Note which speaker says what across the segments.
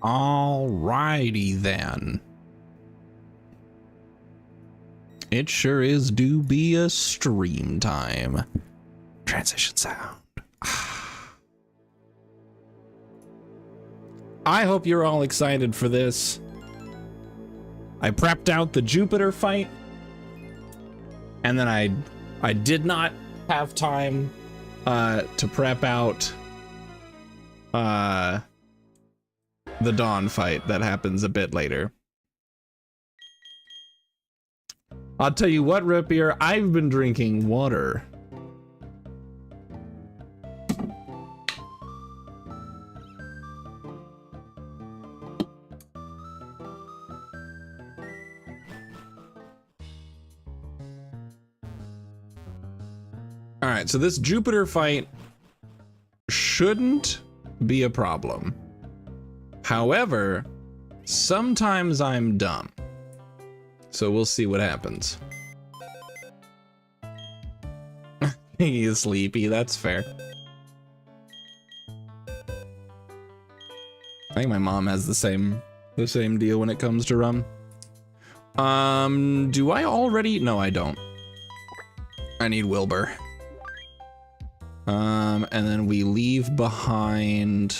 Speaker 1: Alrighty then. It sure is do be a stream time. Transition sound. I hope you're all excited for this. I prepped out the Jupiter fight, and then I did not have time to prep out the Dawn fight that happens a bit later. I'll tell you what, Ripier, I've been drinking water. All right, so this Jupiter fight shouldn't be a problem. However, sometimes I'm dumb. So we'll see what happens. He's sleepy, that's fair. I think my mom has the same deal when it comes to rum. Do I already? No, I don't. I need Wilbur. And then we leave behind,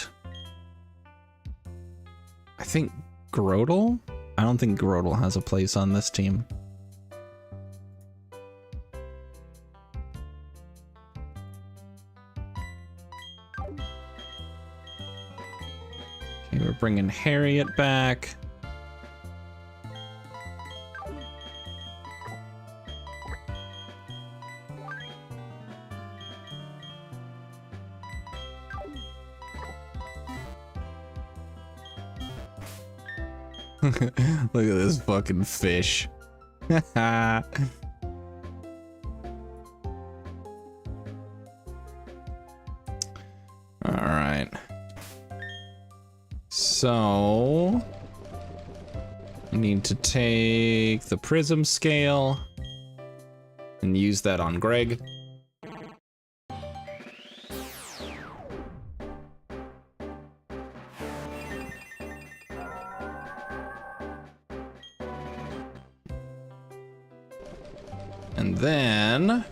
Speaker 1: I think, Grodel? I don't think Grodel has a place on this team. Okay, we're bringing Harriet back. Look at this fucking fish. All right. So I need to take the prism scale and use that on Greg. And then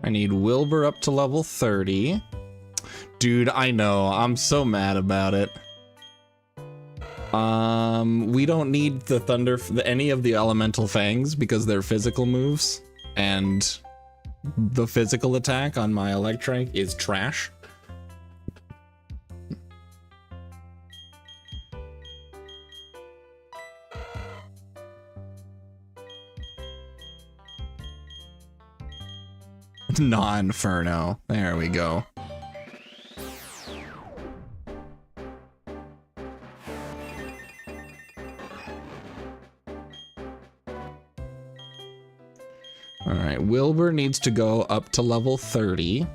Speaker 1: I need Wilbur up to level 30. Dude, I know, I'm so mad about it. We don't need the any of the elemental fangs because they're physical moves, and the physical attack on my Electrike is trash. Non-Ferno. There we go. All right, Wilbur needs to go up to level 30.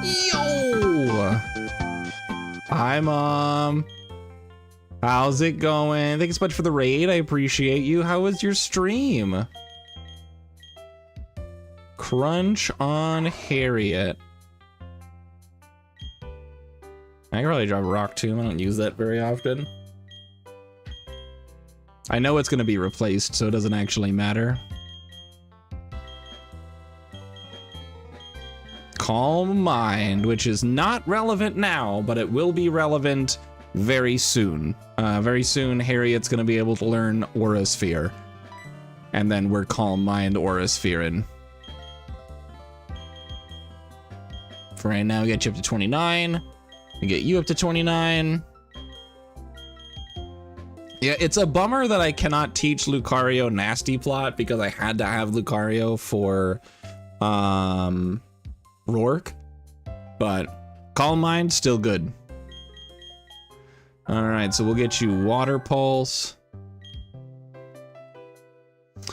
Speaker 1: Yo! Hi, Mom. How's it going? Thanks so much for the raid. I appreciate you. How was your stream? Crunch on Harriet. I can probably drop a Rock Tomb. I don't use that very often. I know it's going to be replaced, so it doesn't actually matter. Calm Mind, which is not relevant now, but it will be relevant very soon. Very soon, Harriet's going to be able to learn Aura Sphere. And then we're Calm Mind Aura Sphere-ing. For right now, get you up to 29. We get you up to 29. Yeah, it's a bummer that I cannot teach Lucario Nasty Plot because I had to have Lucario for Rourke. But Calm Mind, still good. All right, so we'll get you Water Pulse.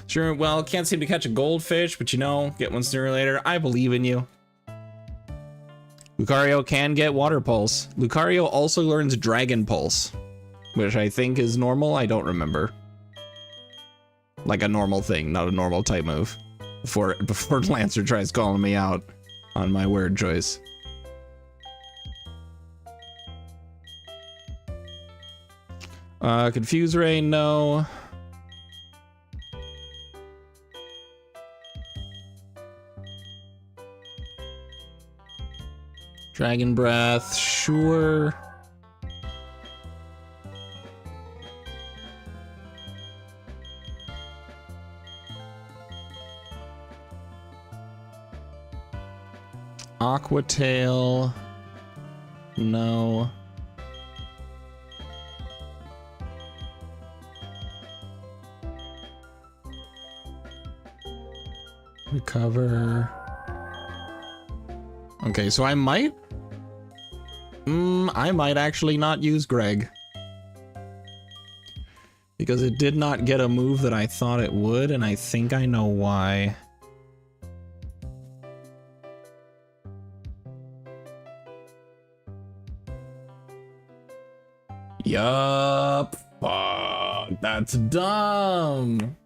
Speaker 1: Sure, well, can't seem to catch a goldfish, but you know, get one sooner or later. I believe in you. Lucario can get Water Pulse. Lucario also learns Dragon Pulse, which I think is normal. I don't remember. Like a normal thing, not a normal type move. Before Lancer tries calling me out on my word choice. Confuse Ray, no. Dragon Breath, sure. Aqua Tail, no. Recover. Okay, so I might actually not use Greg. Because it did not get a move that I thought it would, and I think I know why. Yup. Fuck, that's dumb.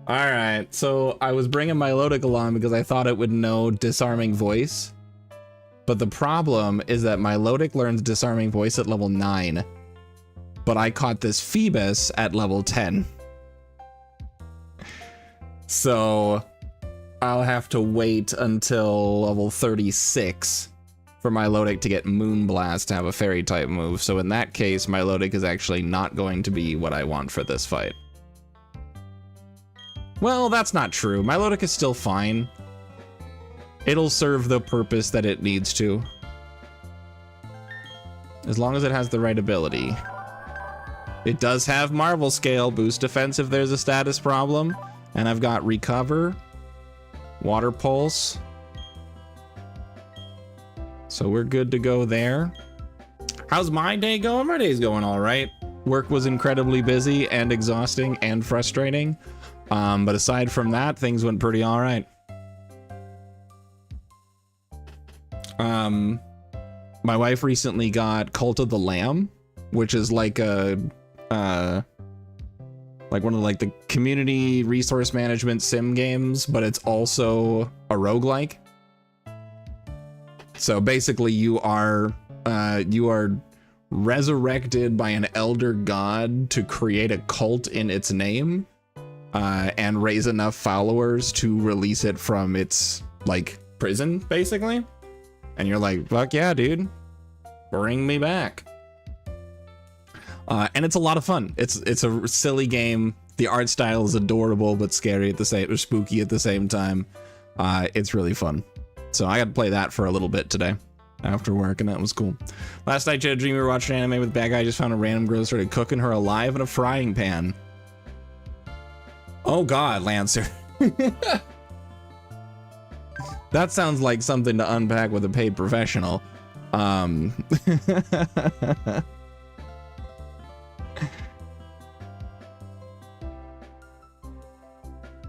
Speaker 1: Alright, so I was bringing my Milotic along because I thought it would know Disarming Voice. But the problem is that my Milotic learns Disarming Voice at level 9. But I caught this Phoebus at level 10. So I'll have to wait until level 36 for my Milotic to get Moonblast to have a fairy type move. So in that case, my Milotic is actually not going to be what I want for this fight. Well, that's not true. My Milotic is still fine. It'll serve the purpose that it needs to. As long as it has the right ability. It does have Marvel Scale, boost defense if there's a status problem. And I've got Recover, Water Pulse. So we're good to go there. How's my day going? My day's going all right. Work was incredibly busy and exhausting and frustrating. But aside from that, things went pretty all right. My wife recently got Cult of the Lamb, which is like a, like one of like the community resource management sim games, but it's also a roguelike. So basically you are resurrected by an elder god to create a cult in its name, and raise enough followers to release it from its like prison, basically. And you're like, fuck yeah, dude, bring me back. And it's a lot of fun. It's a silly game. The art style is adorable but scary at the same, or spooky at the same time. It's really fun. So I got to play that for a little bit today after work, and that was cool. Last night, I had a dream we were watching anime with a bad guy. Just found a random girl, started cooking her alive in a frying pan. Oh God, Lancer. That sounds like something to unpack with a paid professional.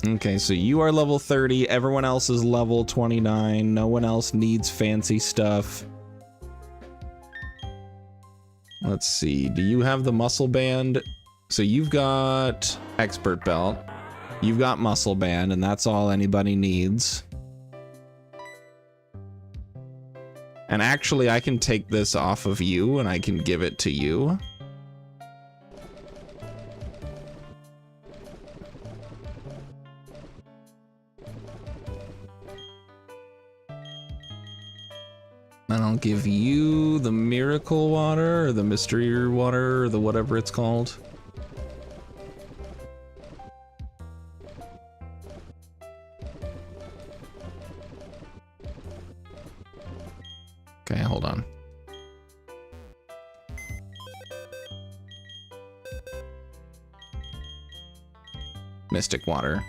Speaker 1: Okay, so you are level 30. Everyone else is level 29. No one else needs fancy stuff. Let's see. Do you have the muscle band? So you've got expert belt. You've got muscle band, and that's all anybody needs. And actually, I can take this off of you, and I can give it to you. And I'll give you the miracle water, or the mystery water, or the whatever it's called. Okay, hold on. Mystic water.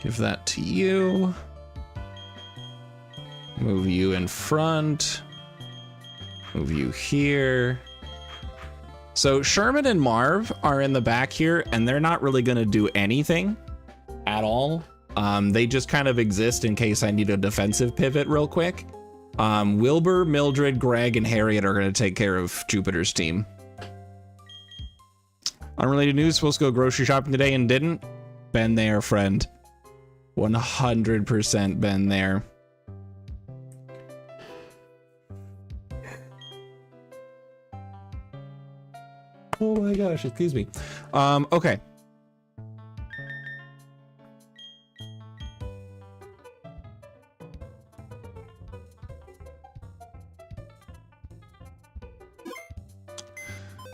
Speaker 1: Give that to you. Move you in front. Move you here. So Sherman and Marv are in the back here, and they're not really going to do anything at all. They just kind of exist in case I need a defensive pivot real quick. Wilbur, Mildred, Greg, and Harriet are going to take care of Jupiter's team. Unrelated news, supposed to go grocery shopping today and didn't. Been there, friend. 100% been there. Oh my gosh, excuse me. Okay.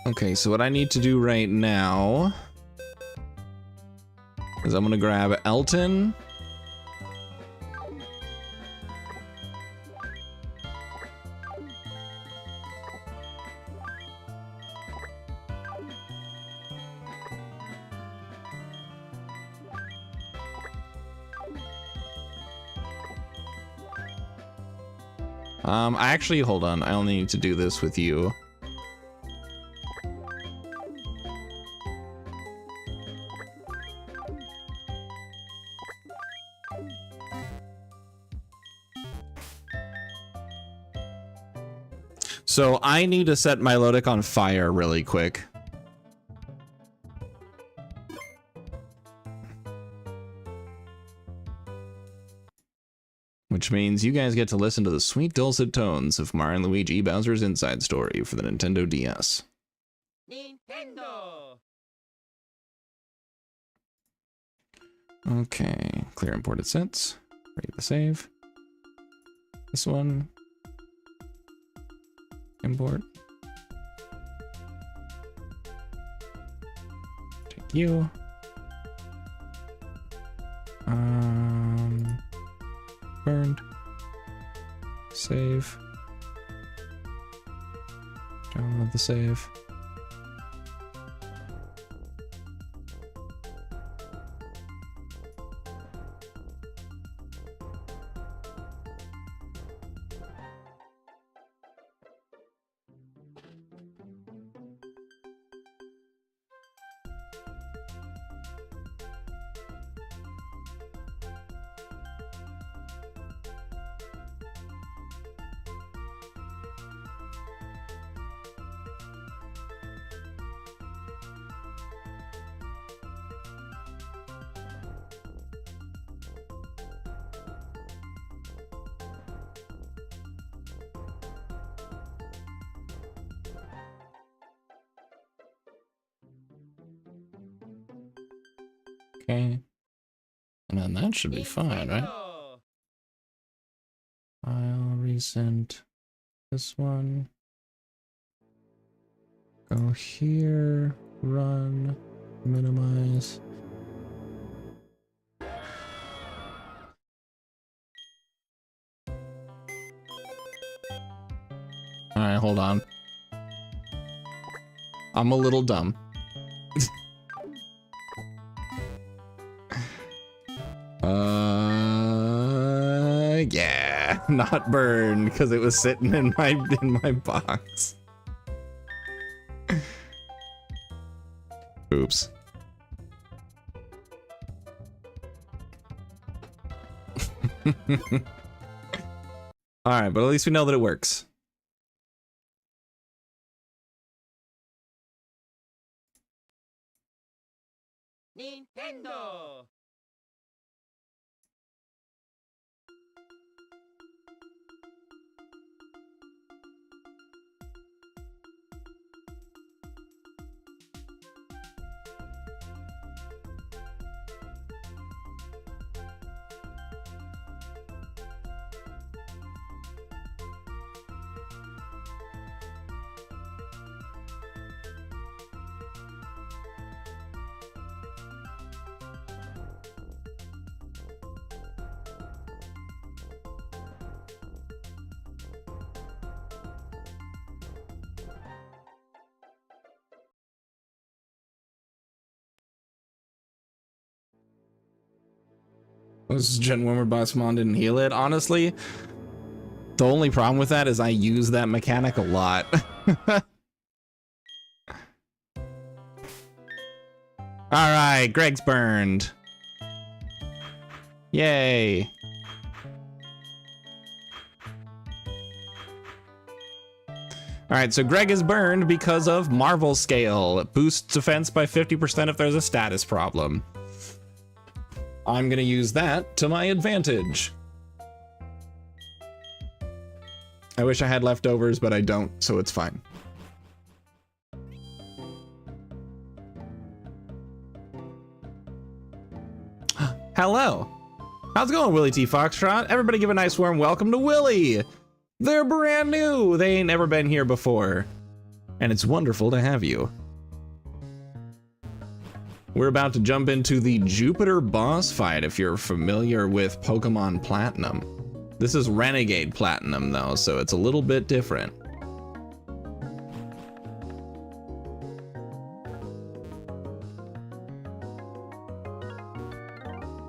Speaker 1: Okay, so what I need to do right now is I'm gonna grab Elton. Actually, hold on. I only need to do this with you. So I need to set Milotic on fire really quick. Which means you guys get to listen to the sweet dulcet tones of Mario and Luigi Bowser's Inside Story for the Nintendo DS. Nintendo! Okay, clear imported sets. Ready to save. This one. Import. Take you. Burned. Save. Download the save. Okay. And then that should be fine, right? File, recent. This one. Go here. Run. Minimize. Alright, hold on. I'm a little dumb. Yeah, not burned because it was sitting in my box. Oops. All right, but at least we know that it works. Nintendo. This Gen Warmer Bossmon didn't heal it. Honestly, the only problem with that is I use that mechanic a lot. Alright, Greg's burned. Yay. All right, so Greg is burned because of Marvel Scale. It boosts defense by 50% if there's a status problem. I'm gonna use that to my advantage. I wish I had leftovers, but I don't, so it's fine. Hello. How's it going, Willie T. Foxtrot? Everybody give a nice warm welcome to Willie. They're brand new. They ain't never been here before. And it's wonderful to have you. We're about to jump into the Jupiter boss fight if you're familiar with Pokemon Platinum. This is Renegade Platinum though, so it's a little bit different.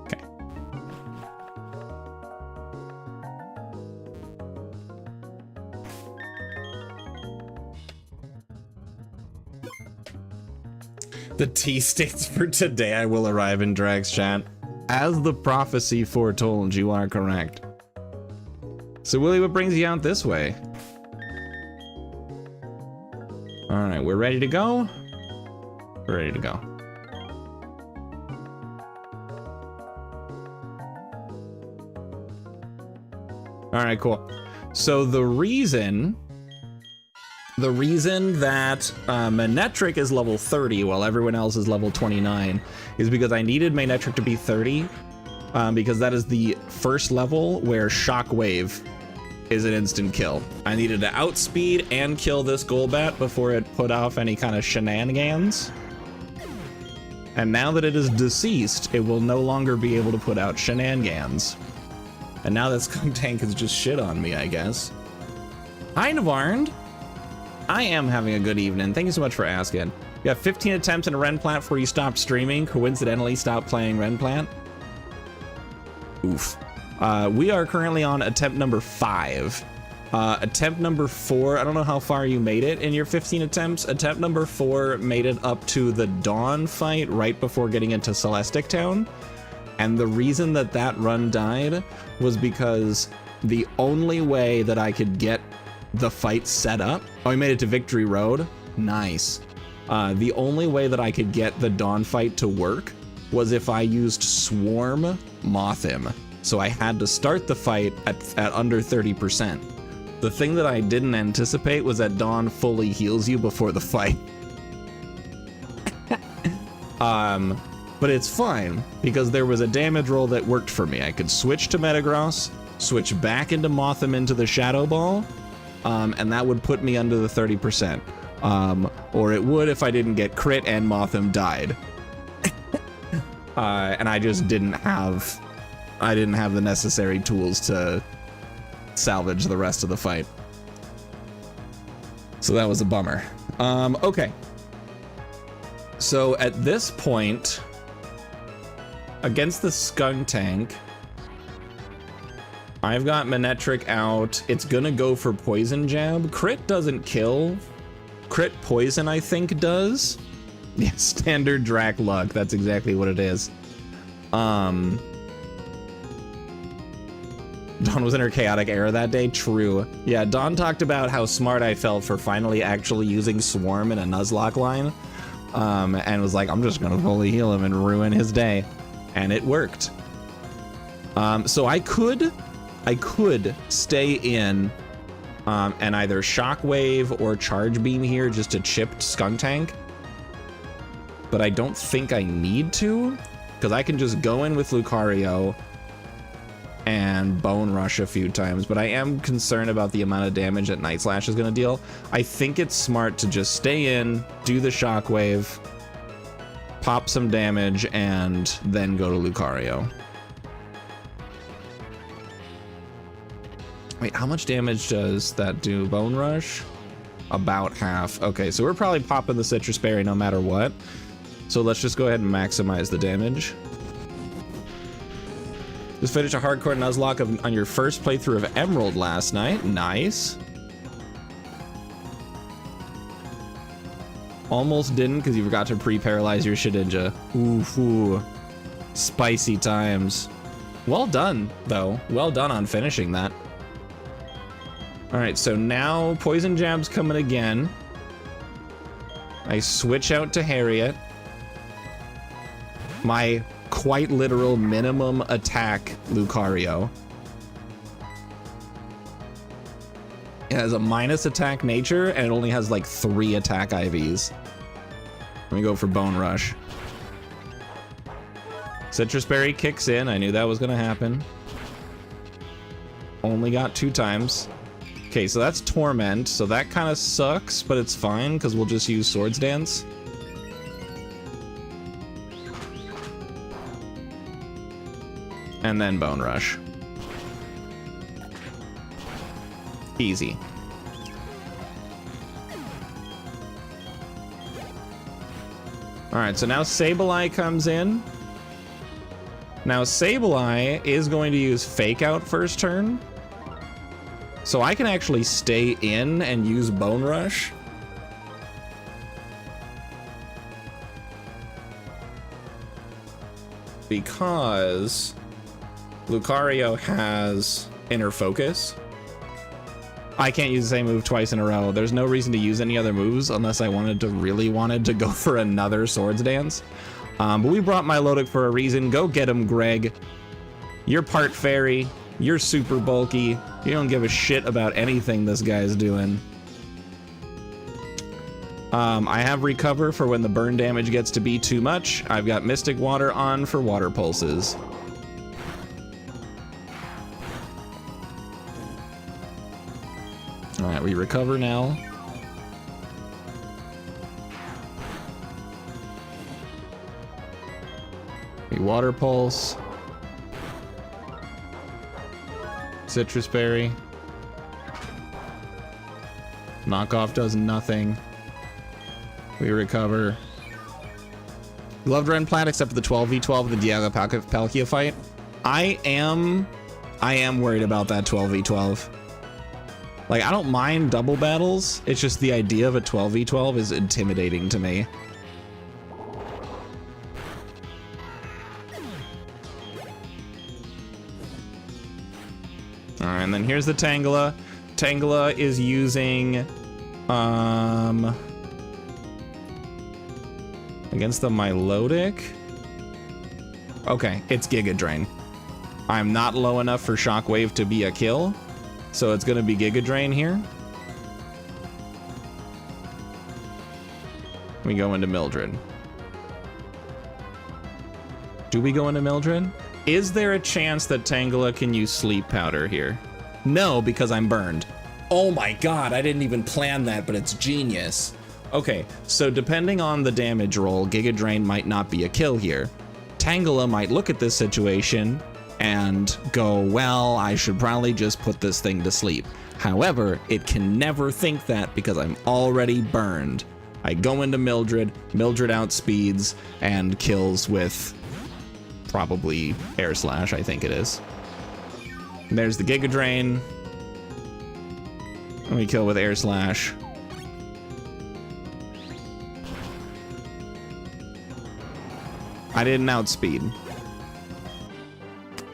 Speaker 1: Okay. The T states for today I will arrive in Drag's chat. As the prophecy foretold, you are correct. So Willie, what brings you out this way? All right, we're ready to go. We're ready to go. All right, cool. So the reason that Manectric is level 30 while everyone else is level 29 is because I needed Manectric to be 30 because that is the first level where Shockwave is an instant kill. I needed to outspeed and kill this Golbat before it put off any kind of shenanigans. And now that it is deceased, it will no longer be able to put out shenanigans. And now that Skunk Tank has just shit on me, I guess. Hi, Navarnd. I am having a good evening. Thank you so much for asking. You got 15 attempts in a RenPlat before you stopped streaming, coincidentally stopped playing RenPlat. Oof. We are currently on attempt number 5. Attempt number 4, I don't know how far you made it in your 15 attempts. Attempt number 4 made it up to the Dawn fight right before getting into Celestic Town. And the reason that that run died was because the only way that I could get the fight set up... Oh, I made it to Victory Road? Nice. The only way that I could get the Dawn fight to work was if I used Swarm Mothim. So I had to start the fight at under 30%. The thing that I didn't anticipate was that Dawn fully heals you before the fight. But it's fine, because there was a damage roll that worked for me. I could switch to Metagross, switch back into Mothim into the Shadow Ball, and that would put me under the 30%. Or it would if I didn't get crit and Mothim died. And I just didn't have the necessary tools to salvage the rest of the fight. So that was a bummer. Okay. So at this point, against the Skunk Tank, I've got Manectric out. It's gonna go for Poison Jab. Crit doesn't kill. Crit Poison, I think, does. Yeah, standard Drac luck. That's exactly what it is. Dawn was in her chaotic era that day. True. Yeah, Dawn talked about how smart I felt for finally actually using Swarm in a Nuzlocke line. And was like, I'm just gonna fully heal him and ruin his day. And it worked. So I could stay in and either Shockwave or Charge Beam here just to chip Skunk Tank. But I don't think I need to, because I can just go in with Lucario and Bone Rush a few times, but I am concerned about the amount of damage that Night Slash is going to deal. I think it's smart to just stay in, do the Shockwave, pop some damage, and then go to Lucario. Wait, how much damage does that do? Bone Rush? About half. Okay, so we're probably popping the Citrus Berry no matter what. So let's just go ahead and maximize the damage. Just finished a hardcore Nuzlocke on your first playthrough of Emerald last night. Nice. Almost didn't because you forgot to pre-paralyze your Shedinja. Ooh. Spicy times. Well done, though. Well done on finishing that. All right, so now Poison Jab's coming again. I switch out to Harriet. My quite literal minimum attack Lucario. It has a minus attack nature, and it only has like 3 attack IVs. Let me go for Bone Rush. Citrus Berry kicks in. I knew that was gonna happen. Only got 2 times. Okay, so that's Torment, so that kind of sucks, but it's fine, because we'll just use Swords Dance. And then Bone Rush. Easy. Alright, so now Sableye comes in. Now Sableye is going to use Fake Out first turn. So I can actually stay in and use Bone Rush. Because Lucario has Inner Focus. I can't use the same move twice in a row. There's no reason to use any other moves unless I really wanted to go for another Swords Dance. But we brought Milotic for a reason. Go get him, Greg. You're part fairy. You're super bulky. You don't give a shit about anything this guy's doing. I have Recover for when the burn damage gets to be too much. I've got Mystic Water on for Water Pulses. Alright, we recover now. We Water Pulse. Citrus Berry. Knockoff does nothing. We recover. Loved RenPlat except for the 12v12 the Dialga Palkia fight. I am worried about that 12v12. Like, I don't mind double battles. It's just the idea of a 12v12 is intimidating to me. Alright, and then here's the Tangela. Tangela is using against the Milotic. Okay, it's Giga Drain. I'm not low enough for Shockwave to be a kill, so it's gonna be Giga Drain here. We go into Mildred. Do we go into Mildred? Is there a chance that Tangela can use Sleep Powder here? No, because I'm burned. Oh my god, I didn't even plan that, but it's genius. Okay, so depending on the damage roll, Giga Drain might not be a kill here. Tangela might look at this situation and go, well, I should probably just put this thing to sleep. However, it can never think that because I'm already burned. I go into Mildred, Mildred outspeeds and kills with probably Air Slash, I think it is. And there's the Giga Drain. And we kill with Air Slash. I didn't outspeed.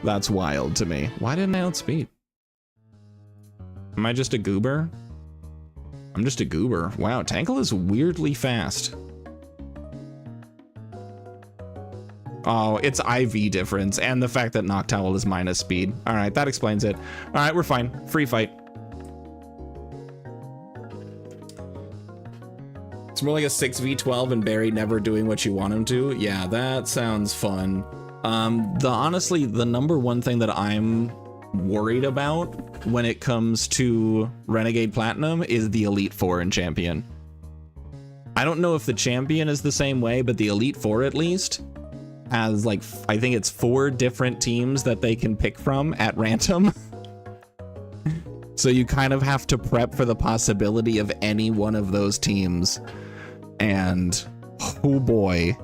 Speaker 1: That's wild to me. Why didn't I outspeed? Am I just a goober? I'm just a goober. Wow, Tankle is weirdly fast. Oh, it's IV difference and the fact that Noctowl is minus speed. All right, that explains it. All right, we're fine. Free fight. It's more like a 6v12 and Barry never doing what you want him to. Yeah, that sounds fun. Honestly, the number one thing that I'm worried about when it comes to Renegade Platinum is the Elite Four and Champion. I don't know if the Champion is the same way, but the Elite Four at least has like, I think it's 4 different teams that they can pick from at random. So you kind of have to prep for the possibility of any one of those teams. And oh boy,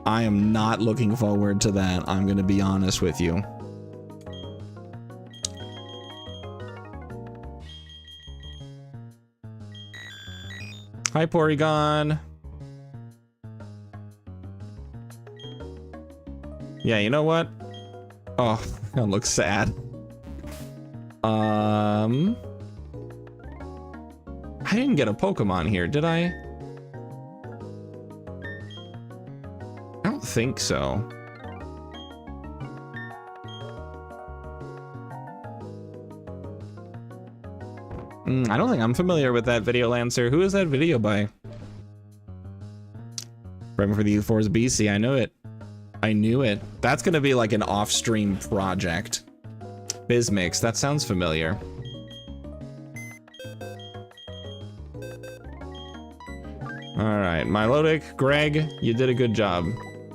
Speaker 1: I am not looking forward to that. I'm going to be honest with you. Hi, Porygon. Yeah, you know what? Oh, that looks sad. I didn't get a Pokemon here, did I? I don't think so. I don't think I'm familiar with that video, Lancer. Who is that video by? Right for the U4's BC. I know it. I knew it. That's gonna be like an off-stream project. Bizmix. That sounds familiar. All right, Milotic, Greg, you did a good job.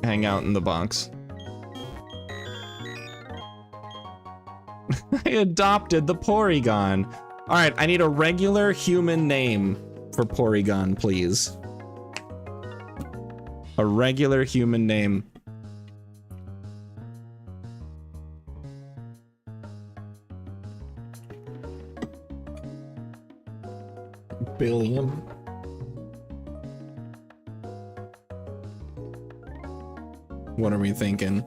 Speaker 1: Hang out in the box. I adopted the Porygon. All right, I need a regular human name for Porygon, please. A regular human name. Billiam. What are we thinking?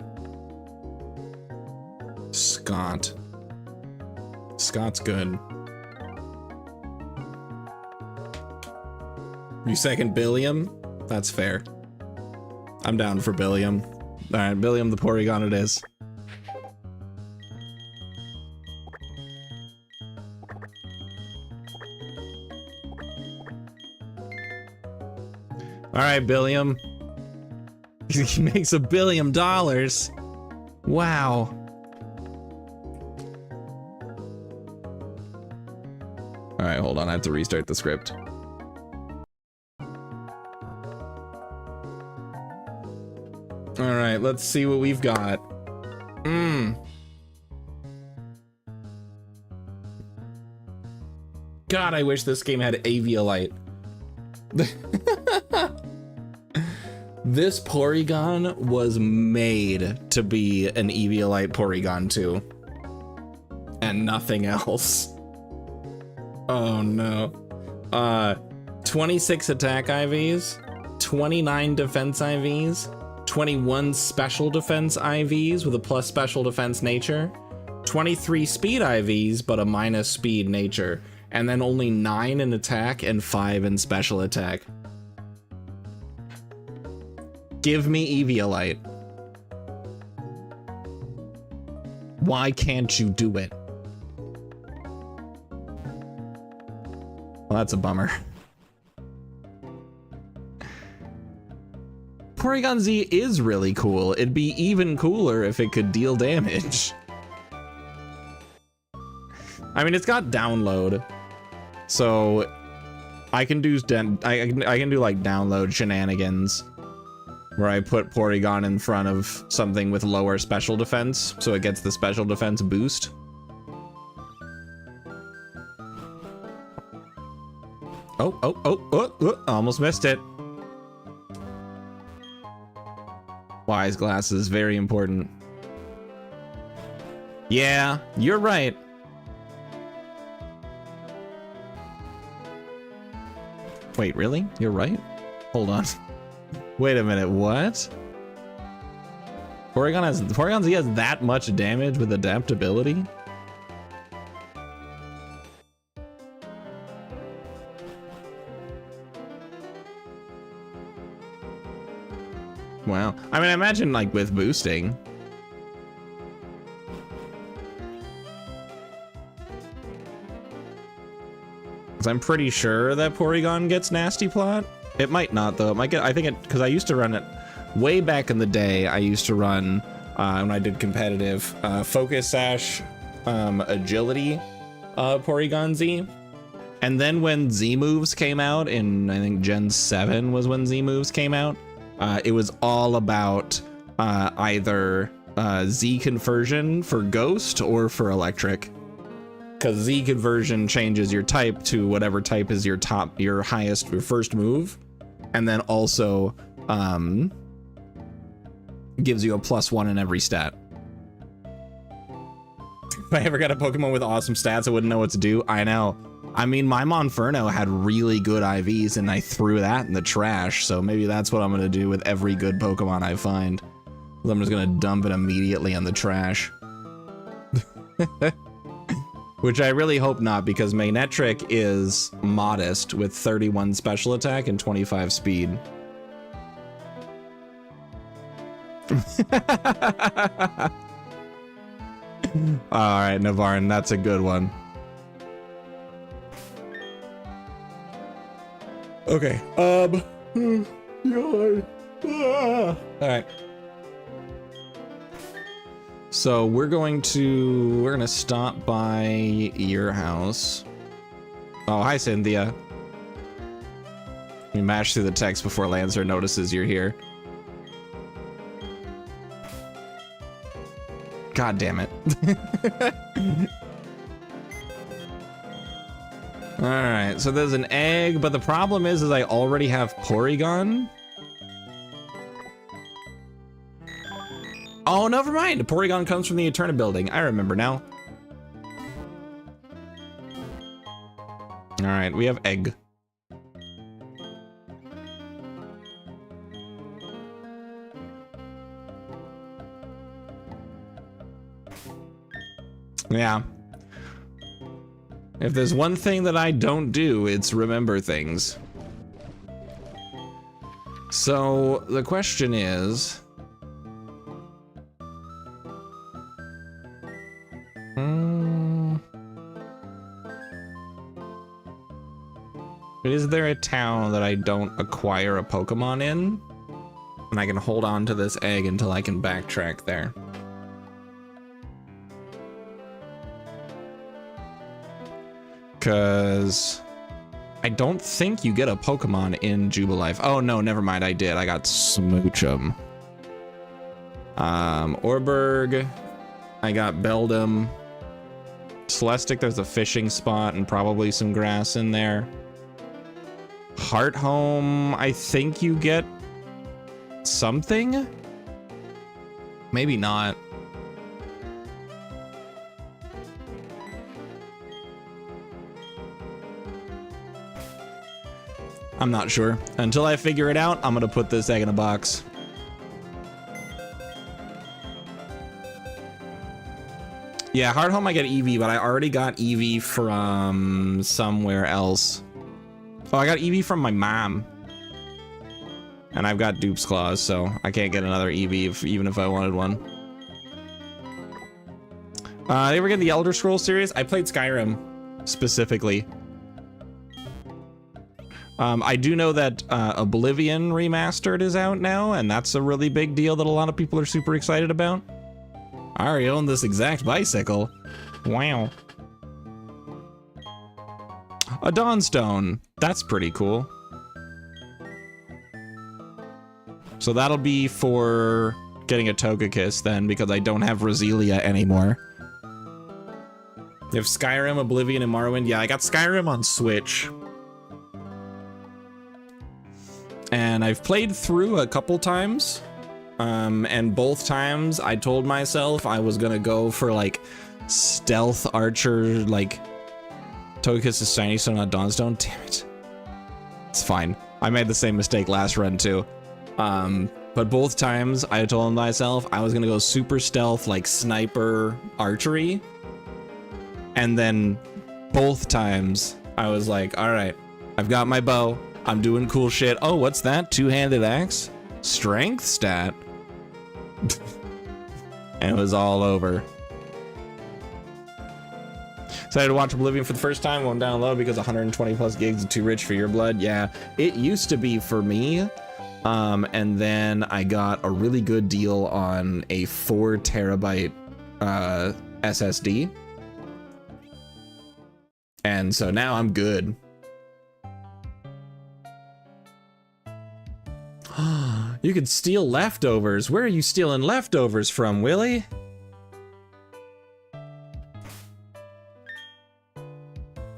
Speaker 1: Scott. Scott's good. You second Billiam? That's fair. I'm down for Billiam. Alright, Billiam the Porygon it is. Alright, Billiam. He makes $1 billion. Wow. Alright, hold on. I have to restart the script. Alright, let's see what we've got. God, I wish this game had Aviolite. This Porygon was made to be an Eviolite Porygon 2. And nothing else. Oh no. 26 attack IVs, 29 defense IVs, 21 special defense IVs with a plus special defense nature, 23 speed IVs but a minus speed nature, and then only 9 in attack and 5 in special attack. Give me Eviolite. Why can't you do it? Well, that's a bummer. Porygon Z is really cool. It'd be even cooler if it could deal damage. I mean, it's got download, so I can do I can do like download shenanigans, where I put Porygon in front of something with lower special defense, so it gets the special defense boost. Oh, almost missed it. Wise glasses, very important. Yeah, you're right. Wait, really? You're right? Hold on. Wait a minute, what? Porygon Z has that much damage with adaptability? Wow. I mean, I imagine like with boosting. Cause I'm pretty sure that Porygon gets Nasty Plot. It might not though. It might get, I think it, cause I used to run it way back in the day. I used to run, when I did competitive, Focus Sash, Agility, Porygon Z. And then when Z moves came out in, I think Gen 7 was when Z moves came out. It was all about either Z conversion for Ghost or for Electric, because Z conversion changes your type to whatever type is your highest, your first move, and then also gives you a +1 in every stat. If I ever got a Pokemon with awesome stats, I wouldn't know what to do. I know. I mean, my Monferno had really good IVs and I threw that in the trash, so maybe that's what I'm gonna do with every good Pokemon I find. I'm just gonna dump it immediately in the trash. Which I really hope not, because Magnetric is modest with 31 special attack and 25 speed. Alright, Navarre, that's a good one. Okay, alright. So we're gonna stop by your house. Oh, hi, Cynthia. We mash through the text before Lancer notices you're here. God damn it. Alright, so there's an egg, but the problem is I already have Porygon. Oh, never mind. Porygon comes from the Eterna building. I remember now. All right, we have egg. Yeah. If there's one thing that I don't do, it's remember things. So the question is... Is there a town that I don't acquire a Pokemon in? And I can hold on to this egg until I can backtrack there. Cause I don't think you get a Pokemon in Jubilife. Oh no, never mind, I did. I got Smoochum. Orberg. I got Beldum. Celestic, there's a fishing spot and probably some grass in there. Hearthome, I think you get something? Maybe not. I'm not sure. Until I figure it out, I'm gonna put this egg in a box. Yeah, Hearthome I get Eevee, but I already got Eevee from somewhere else. Oh, I got Eevee from my mom. And I've got Dupe's Claws, so I can't get another Eevee even if I wanted one. They ever get the Elder Scrolls series? I played Skyrim, specifically. I do know that Oblivion Remastered is out now, and that's a really big deal that a lot of people are super excited about. I already own this exact bicycle. Wow. A Dawnstone. That's pretty cool. So that'll be for getting a Togekiss then, because I don't have Roselia anymore. You have Skyrim, Oblivion, and Morrowind. Yeah, I got Skyrim on Switch. And I've played through a couple times. And both times I told myself I was gonna go for like stealth archer, like Togekiss is Shiny Stone, not Dawnstone. Damn it. It's fine. I made the same mistake last run too. But both times I told myself I was gonna go super stealth, like sniper archery. And then both times I was like, all right, I've got my bow. I'm doing cool shit. Oh, what's that? Two-handed axe? Strength stat? And it was all over. Excited to watch Oblivion for the first time. Won't download because 120 plus gigs is too rich for your blood. Yeah, it used to be for me. And then I got a really good deal on a 4 terabyte SSD. And so now I'm good. You could steal leftovers. Where are you stealing leftovers from, Willie?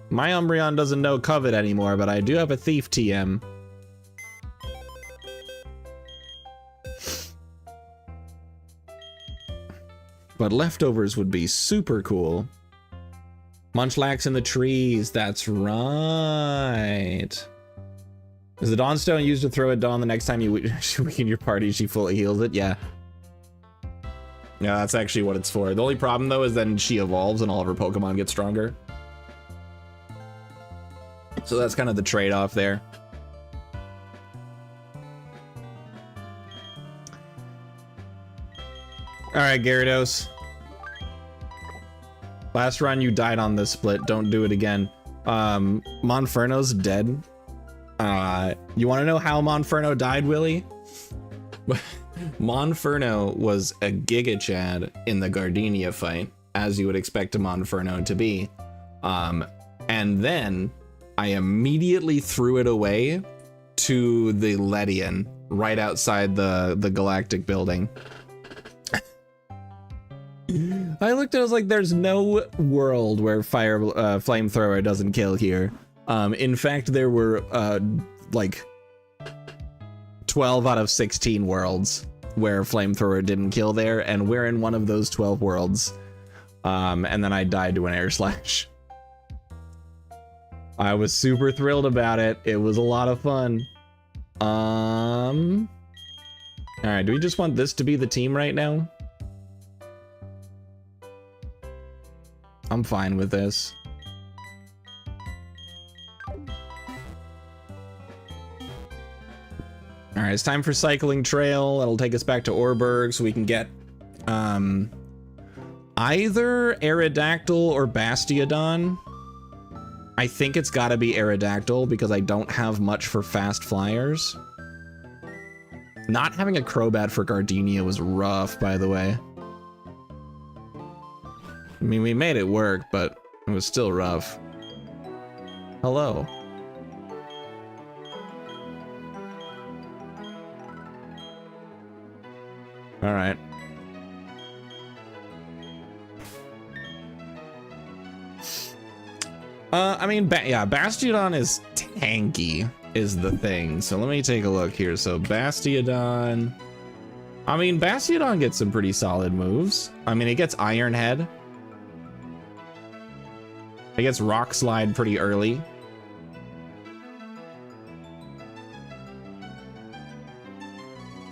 Speaker 1: My Umbreon doesn't know Covet anymore, but I do have a Thief TM. But leftovers would be super cool. Munchlax in the trees, that's right. Is the Dawnstone used to throw at Dawn the next time you weaken your party, she fully heals it? Yeah. Yeah, that's actually what it's for. The only problem, though, is then she evolves and all of her Pokemon get stronger. So that's kind of the trade-off there. All right, Gyarados. Last run, you died on this split. Don't do it again. Monferno's dead. You want to know how Monferno died, Willie? Monferno was a Giga Chad in the Gardenia fight, as you would expect a Monferno to be. And then I immediately threw it away to the Ledian right outside the Galactic building. I looked at it, I was like, there's no world where flamethrower doesn't kill here. In fact, there were like 12 out of 16 worlds where flamethrower didn't kill there, and we're in one of those 12 worlds. And then I died to an air slash. I was super thrilled about it. It was a lot of fun. All right, do we just want this to be the team right now? I'm fine with this. All right, it's time for Cycling Trail. That'll take us back to Orberg so we can get either Aerodactyl or Bastiodon. I think it's gotta be Aerodactyl because I don't have much for fast flyers. Not having a Crobat for Gardenia was rough, by the way. I mean, we made it work, but it was still rough. Hello. All right. I mean, yeah, Bastiodon is tanky, is the thing. So let me take a look here. So Bastiodon. I mean, Bastiodon gets some pretty solid moves. I mean, it gets Iron Head. It gets Rock Slide pretty early.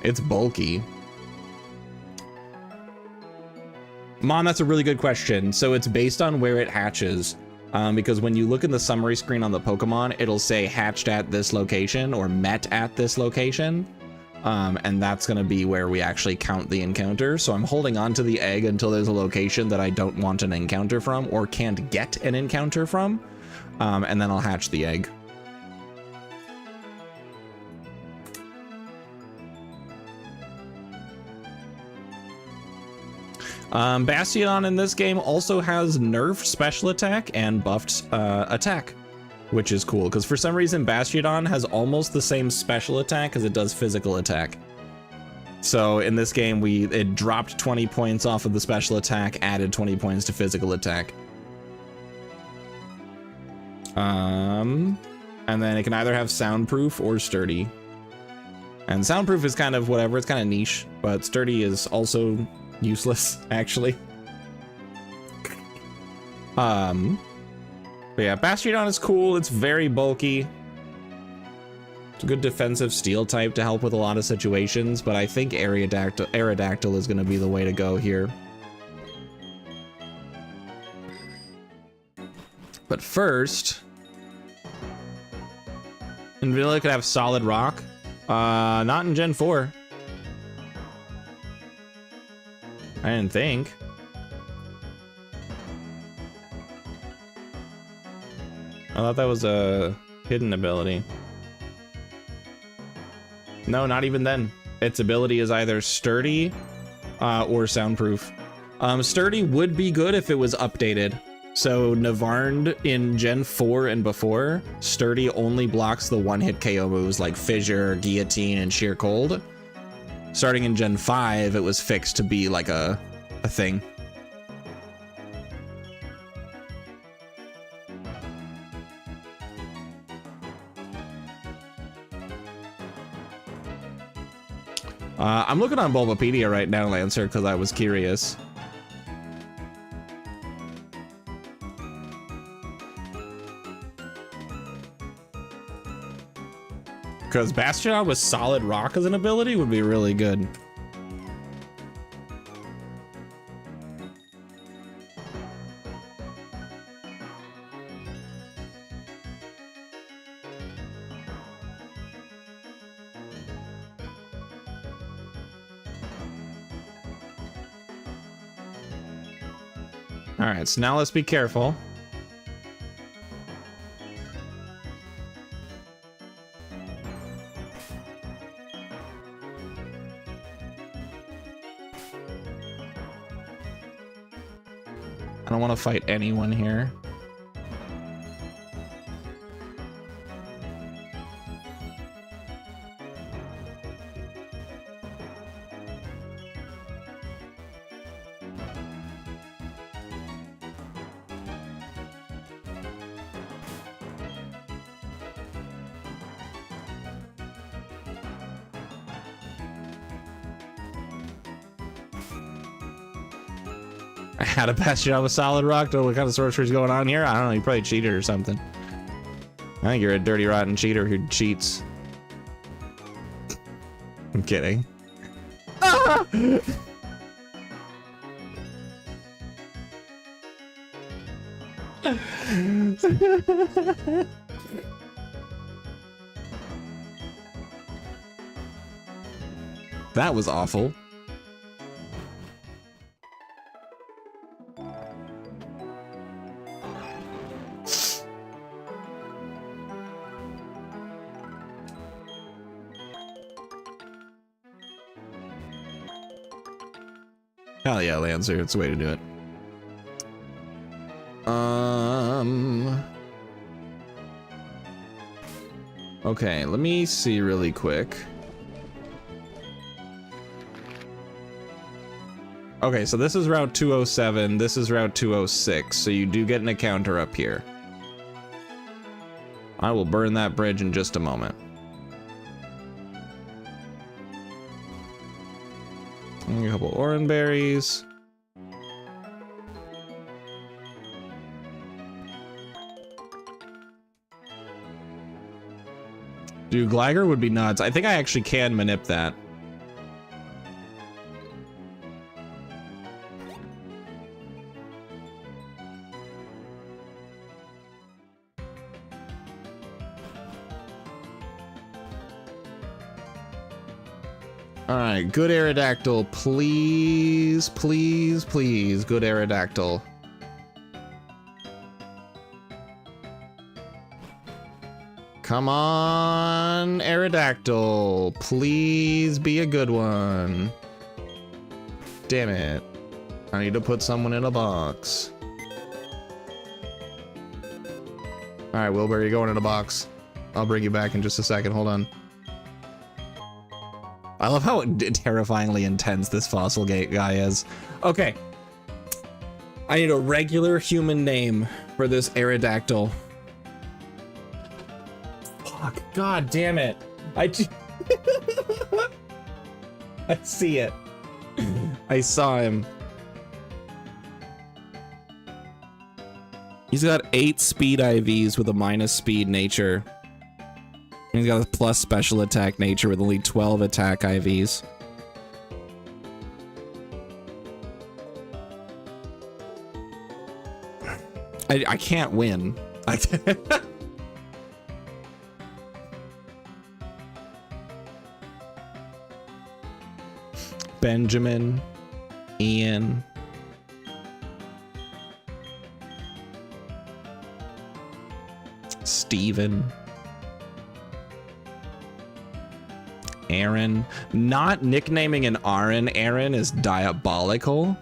Speaker 1: It's bulky. Mon, that's a really good question. So it's based on where it hatches. Because when you look in the summary screen on the Pokemon, it'll say hatched at this location or met at this location. And that's going to be where we actually count the encounter. So I'm holding on to the egg until there's a location that I don't want an encounter from or can't get an encounter from. And then I'll hatch the egg. Bastiodon in this game also has nerfed special attack and buffed attack, which is cool because for some reason Bastiodon has almost the same special attack as it does physical attack. So in this game it dropped 20 points off of the special attack, added 20 points to physical attack. And then it can either have soundproof or sturdy. And soundproof is kind of whatever, it's kind of niche, but sturdy is also useless, actually. But yeah, Bastiodon is cool. It's very bulky. It's a good defensive steel type to help with a lot of situations, but I think Aerodactyl is going to be the way to go here. But first, Vanilla could have Solid Rock. Not in Gen 4. I didn't think. I thought that was a hidden ability. No, not even then. Its ability is either sturdy or soundproof. Sturdy would be good if it was updated. So Navarnd in Gen 4 and before, sturdy only blocks the one-hit KO moves like Fissure, Guillotine, and Sheer Cold. Starting in Gen 5, it was fixed to be like a thing. I'm looking on Bulbapedia right now, Lancer, because I was curious. Because Bastiodon with Solid Rock as an ability would be really good. All right, so now let's be careful. I don't want to fight anyone here. How to pass you out with solid rock? What kind of sorcery's going on here? I don't know. You probably cheated or something. I think you're a dirty, rotten cheater who cheats. I'm kidding. Ah! That was awful. Hell yeah, Lancer, it's the way to do it. Okay, let me see really quick. Okay, so this is Route 207, this is Route 206, so you do get an encounter up here. I will burn that bridge in just a moment. A couple orange berries. Dude, Gligar would be nuts. I think I actually can manip that. All right, good Aerodactyl, please, please, please, good Aerodactyl. Come on, Aerodactyl, please be a good one. Damn it, I need to put someone in a box. All right, Wilbur, you're going in a box. I'll bring you back in just a second, hold on. I love how terrifyingly intense this fossil gate guy is. Okay. I need a regular human name for this Aerodactyl. Fuck. God damn it. I see it. I saw him. He's got 8 speed IVs with a minus speed nature. He's got a plus special attack nature with only 12 attack IVs. I can't win. Benjamin, Ian. Steven. Aaron. Not nicknaming an Aaron is diabolical.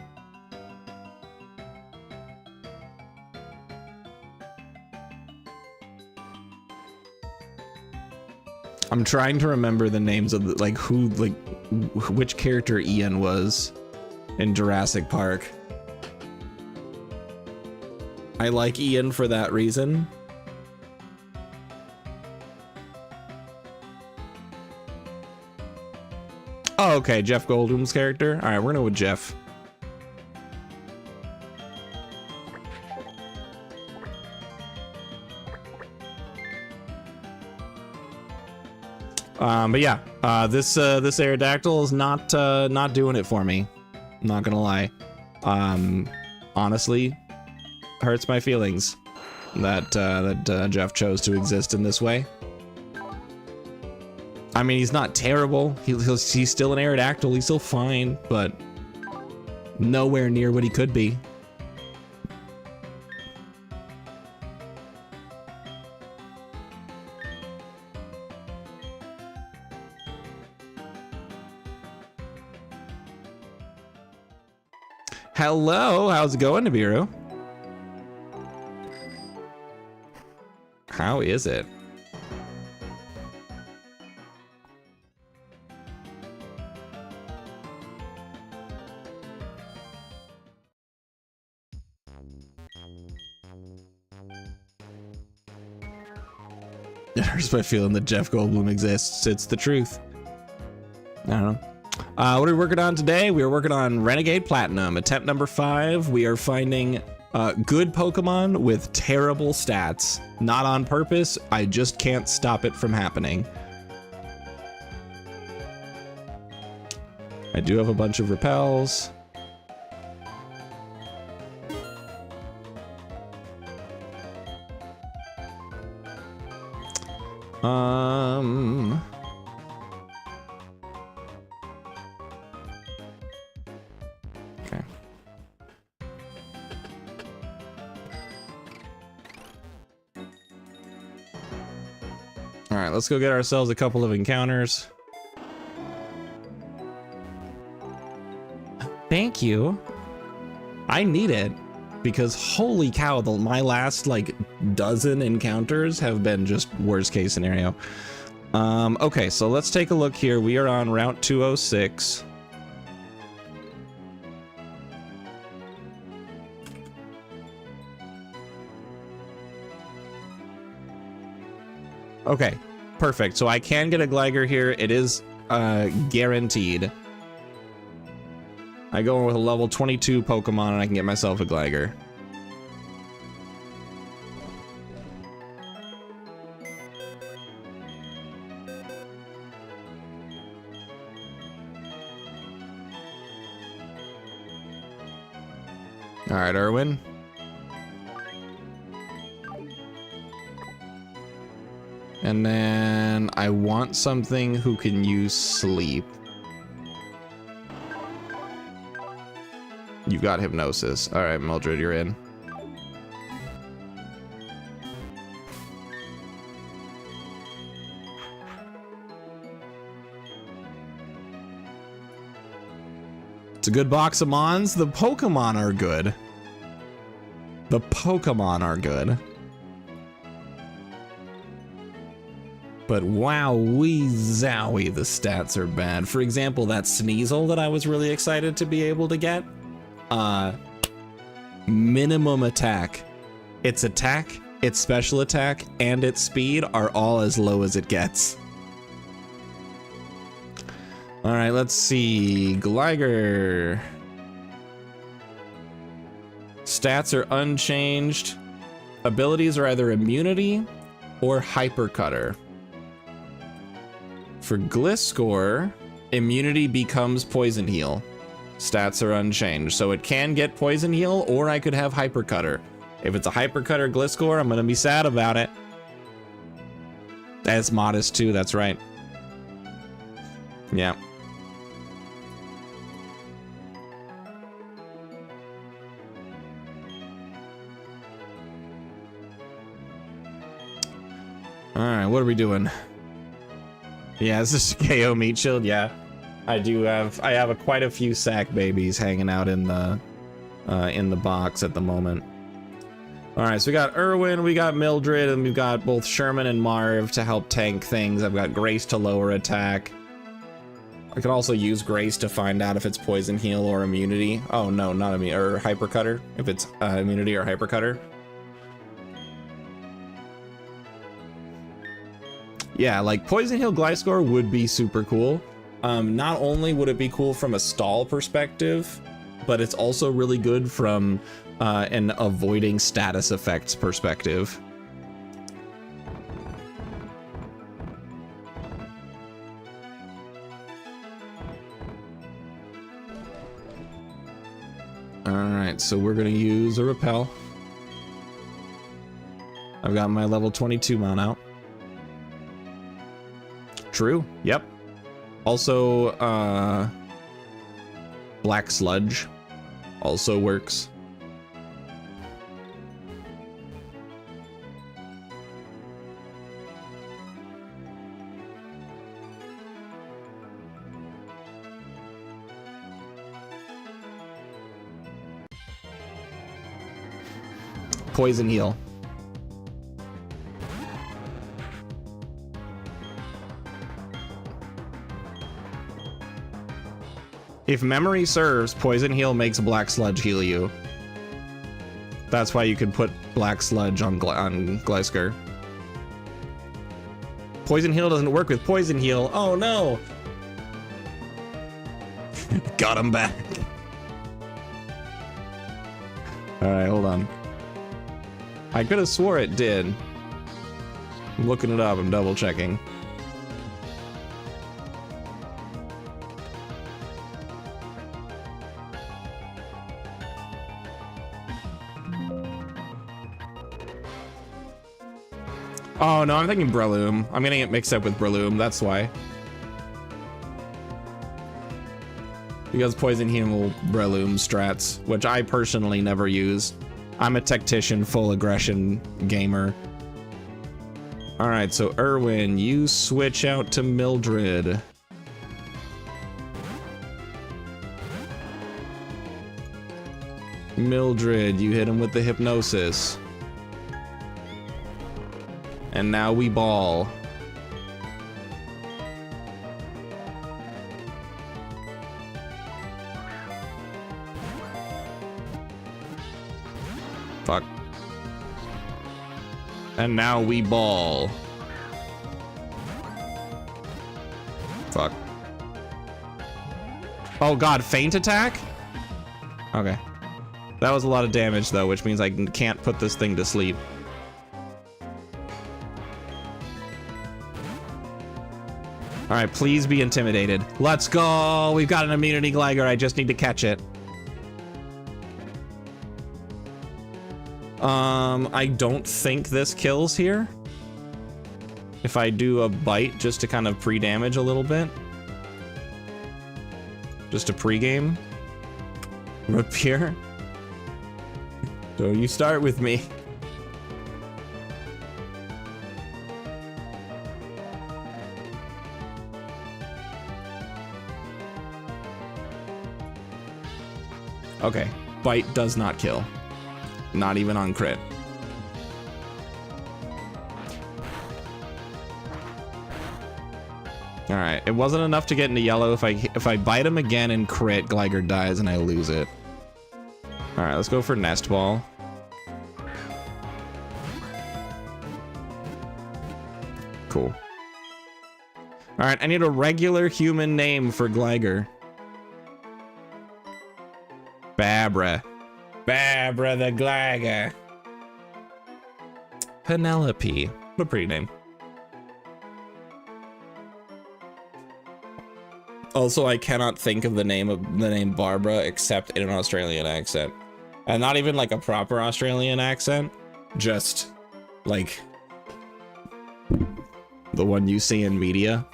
Speaker 1: I'm trying to remember the names of the, which character Ian was in Jurassic Park. I like Ian for that reason. Oh, okay, Jeff Goldblum's character. All right, we're gonna go with Jeff. But yeah, this Aerodactyl is not doing it for me. I'm not gonna lie. Honestly, hurts my feelings that Jeff chose to exist in this way. I mean, he's not terrible. He's still an Aerodactyl. He's still fine, but nowhere near what he could be. Hello, how's it going, Nibiru? How is it? It hurts my feeling that Jeff Goldblum exists. It's the truth. I don't know. What are we working on today? We are working on Renegade Platinum, attempt number 5. We are finding good Pokemon with terrible stats. Not on purpose, I just can't stop it from happening. I do have a bunch of repels. Okay. All right, let's go get ourselves a couple of encounters. Thank you. I need it because holy cow, my last like dozen encounters have been just worst case scenario. Okay, so let's take a look here. We are on Route 206. Okay, perfect. So I can get a Gligar here. It is guaranteed. I go in with a level 22 Pokemon and I can get myself a Gligar. All right, Erwin. And then I want something who can use sleep. You've got hypnosis. All right, Mildred, you're in. It's a good box of Mons. The Pokemon are good. The Pokemon are good. But wowee zowie, the stats are bad. For example, that Sneasel that I was really excited to be able to get. Minimum attack. Its attack, its special attack, and its speed are all as low as it gets. All right, let's see. Gligar. Stats are unchanged. Abilities are either immunity or hypercutter. For Gliscor, immunity becomes poison heal. Stats are unchanged, so it can get poison heal, or I could have hypercutter. If it's a hypercutter Gliscor, I'm gonna be sad about it. That's modest too, that's right. Yeah. All right, what are we doing? Yeah, is this KO Meat Shield? Yeah, I have quite a few sack babies hanging out in the box at the moment. All right, so we got Erwin, we got Mildred, and we've got both Sherman and Marv to help tank things. I've got Grace to lower attack. I can also use Grace to find out if it's poison heal or immunity. Oh no, not immunity, or hypercutter. If it's immunity or hypercutter. Yeah, like Poison Heal Gliscor would be super cool. Not only would it be cool from a stall perspective, but it's also really good from an avoiding status effects perspective. All right, so we're gonna use a repel. I've got my level 22 mount out. True, yep. Also, Black Sludge also works. poison heal. If memory serves, poison heal makes black sludge heal you. That's why you could put black sludge on Glysker. Poison heal doesn't work with poison heal. Oh no! Got him back. Alright, hold on. I could have swore it did. I'm looking it up, I'm double checking. Oh no, I'm thinking Breloom. I'm getting it mixed up with Breloom, that's why. Because Poison Heal Breloom strats, which I personally never use. I'm a tactician, full aggression gamer. Alright, so Erwin, you switch out to Mildred. Mildred, you hit him with the hypnosis. And now we ball. Fuck. And now we ball. Fuck. Oh god, feint attack? Okay. That was a lot of damage though, which means I can't put this thing to sleep. Alright, please be intimidated. Let's go! We've got an immunity Gligar, I just need to catch it. I don't think this kills here. If I do a bite just to kind of pre-damage a little bit. Just to pre-game. Rapier. So you start with me. Okay, bite does not kill. Not even on crit. All right, it wasn't enough to get into yellow. If I bite him again and crit, Gligar dies and I lose it. All right, let's go for Nest Ball. Cool. All right, I need a regular human name for Gligar. Babra. Babra the Gligar. Penelope. What a pretty name. Also, I cannot think of the name Barbara except in an Australian accent. And not even like a proper Australian accent. Just like the one you see in media.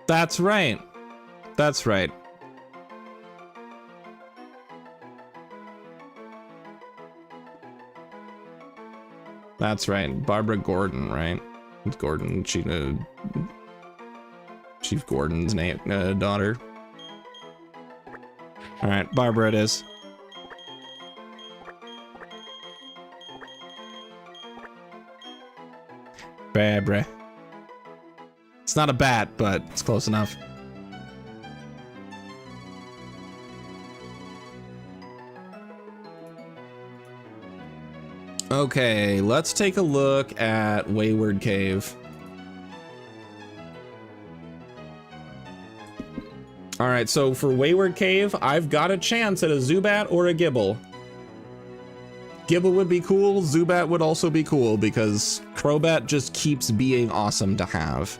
Speaker 1: That's right. That's right. That's right. Barbara Gordon, right? It's Gordon. Chief Gordon's name, daughter. All right, Barbara it is. Barbara. It's not a bat, but it's close enough. Okay, let's take a look at Wayward Cave. All right, so for Wayward Cave, I've got a chance at a Zubat or a Gibble. Gibble would be cool, Zubat would also be cool because Crobat just keeps being awesome to have.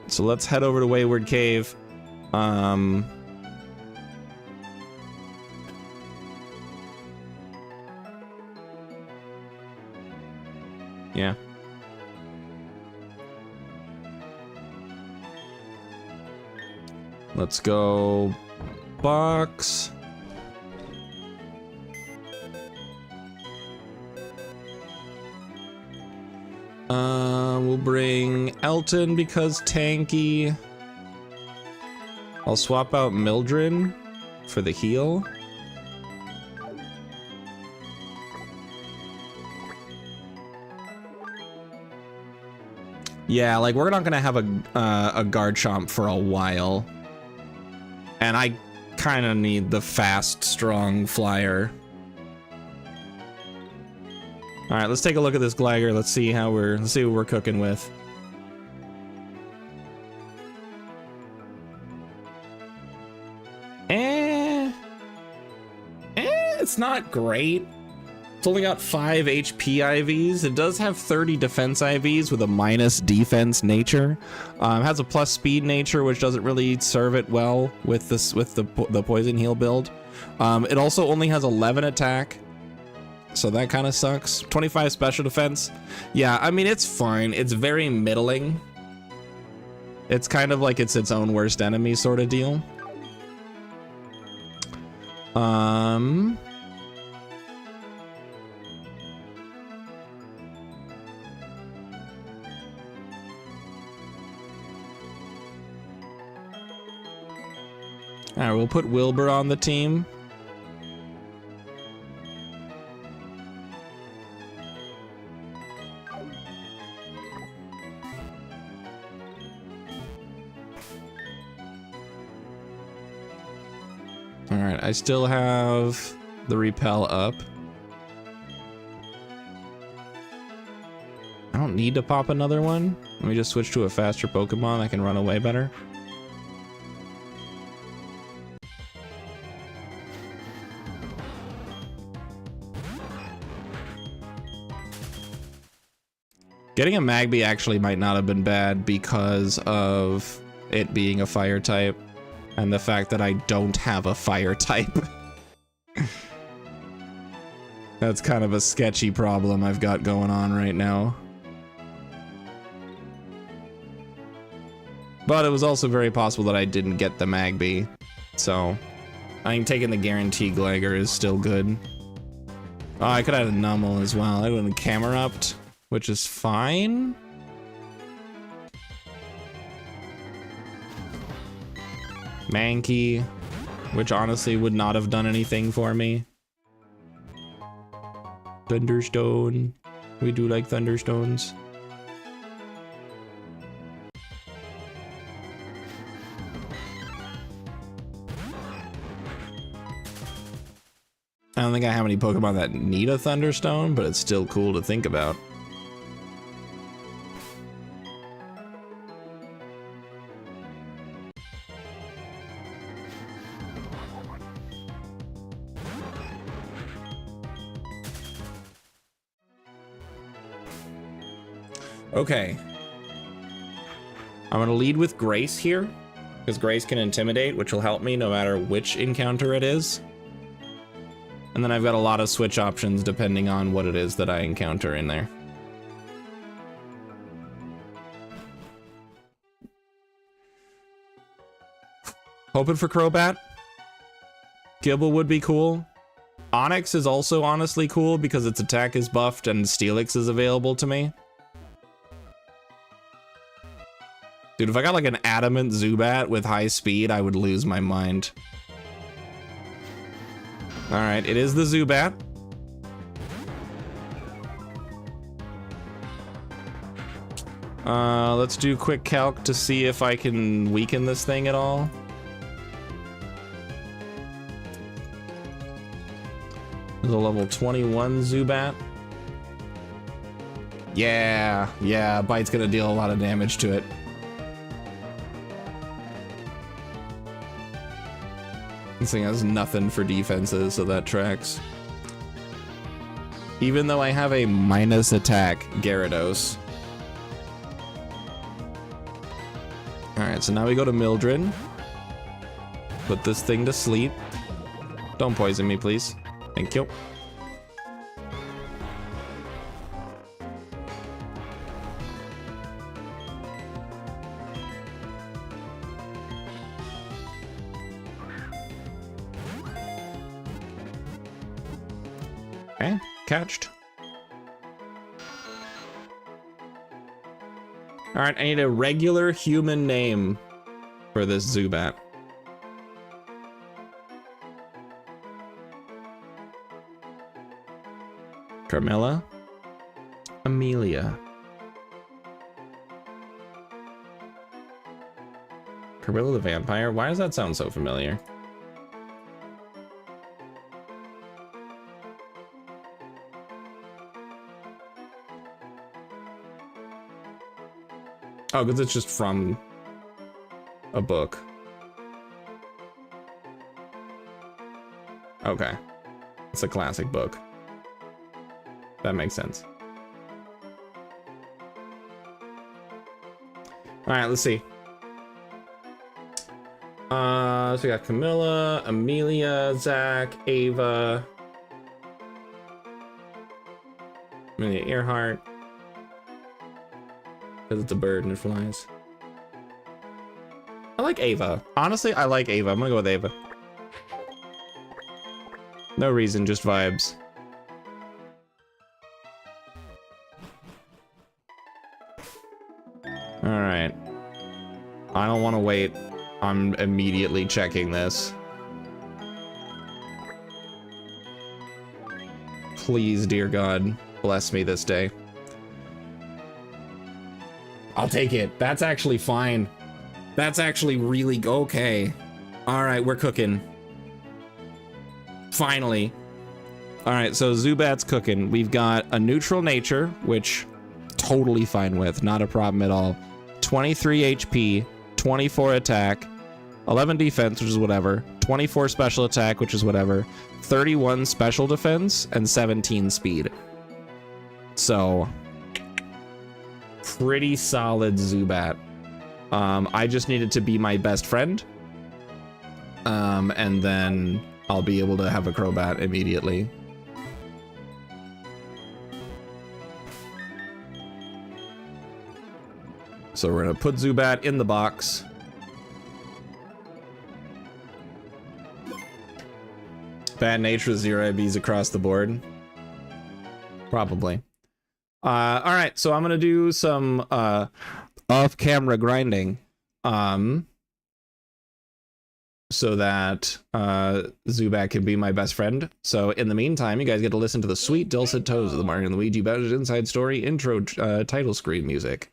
Speaker 1: So let's head over to Wayward Cave. Yeah. Let's go box. We'll bring Elton because tanky. I'll swap out Mildred for the heal. Yeah, like we're not gonna have a Garchomp for a while. And I kind of need the fast, strong flyer. All right, let's take a look at this Gligar. Let's see what we're cooking with. It's not great. It's only got 5 HP IVs. It does have 30 defense IVs with a minus defense nature. Has a plus speed nature, which doesn't really serve it well with the poison heal build. It also only has 11 attack, so that kind of sucks. 25 special defense. Yeah, I mean, it's fine. It's very middling. It's kind of like it's its own worst enemy sort of deal. All right, we'll put Wilbur on the team. All right, I still have the repel up. I don't need to pop another one. Let me just switch to a faster Pokemon that can run away better. Getting a Magby actually might not have been bad because of it being a fire type and the fact that I don't have a fire type. That's kind of a sketchy problem I've got going on right now. But it was also very possible that I didn't get the Magby. So I think taking the guarantee Gligar is still good. Oh, I could have had a Numel as well. I would have Camerupt, which is fine. Mankey, which honestly would not have done anything for me. Thunderstone. We do like Thunderstones. I don't think I have any Pokemon that need a Thunderstone, but it's still cool to think about. Okay. I'm gonna lead with Grace here, because Grace can intimidate, which will help me no matter which encounter it is. And then I've got a lot of switch options depending on what it is that I encounter in there. Hoping for Crobat. Gible would be cool. Onix is also honestly cool because its attack is buffed and Steelix is available to me. Dude, if I got like an adamant Zubat with high speed, I would lose my mind. All right, it is the Zubat. Let's do quick calc to see if I can weaken this thing at all. There's a level 21 Zubat. Yeah, Bite's gonna deal a lot of damage to it. This thing has nothing for defenses, so that tracks. Even though I have a minus attack Gyarados. Alright, so now we go to Mildred. Put this thing to sleep. Don't poison me, please. Thank you. Okay, catched. All right, I need a regular human name for this Zubat. Carmilla. Amelia. Carmilla the vampire? Why does that sound so familiar? Oh, because it's just from a book. Okay. It's a classic book. That makes sense. Alright, let's see. So we got Camilla, Amelia, Zach, Ava, Amelia Earhart. Because it's a bird and it flies. I like Ava. Honestly, I like Ava. I'm gonna go with Ava. No reason, just vibes. Alright. I don't want to wait. I'm immediately checking this. Please, dear God, bless me this day. I'll take it. That's actually fine. That's actually really okay. All right, we're cooking. Finally. All right, so Zubat's cooking. We've got a neutral nature, which totally fine with, not a problem at all. 23 HP, 24 attack, 11 defense, which is whatever, 24 special attack, which is whatever, 31 special defense, and 17 speed. So, pretty solid Zubat. I just needed to be my best friend. And then I'll be able to have a Crobat immediately. So we're gonna put Zubat in the box. Bad nature, 0 IBs across the board. Probably. All right, so I'm gonna do some off-camera grinding, so that Zubat can be my best friend. So in the meantime, you guys get to listen to the sweet dulcet tones of the Mario and Luigi Bowser's Inside Story intro title screen music.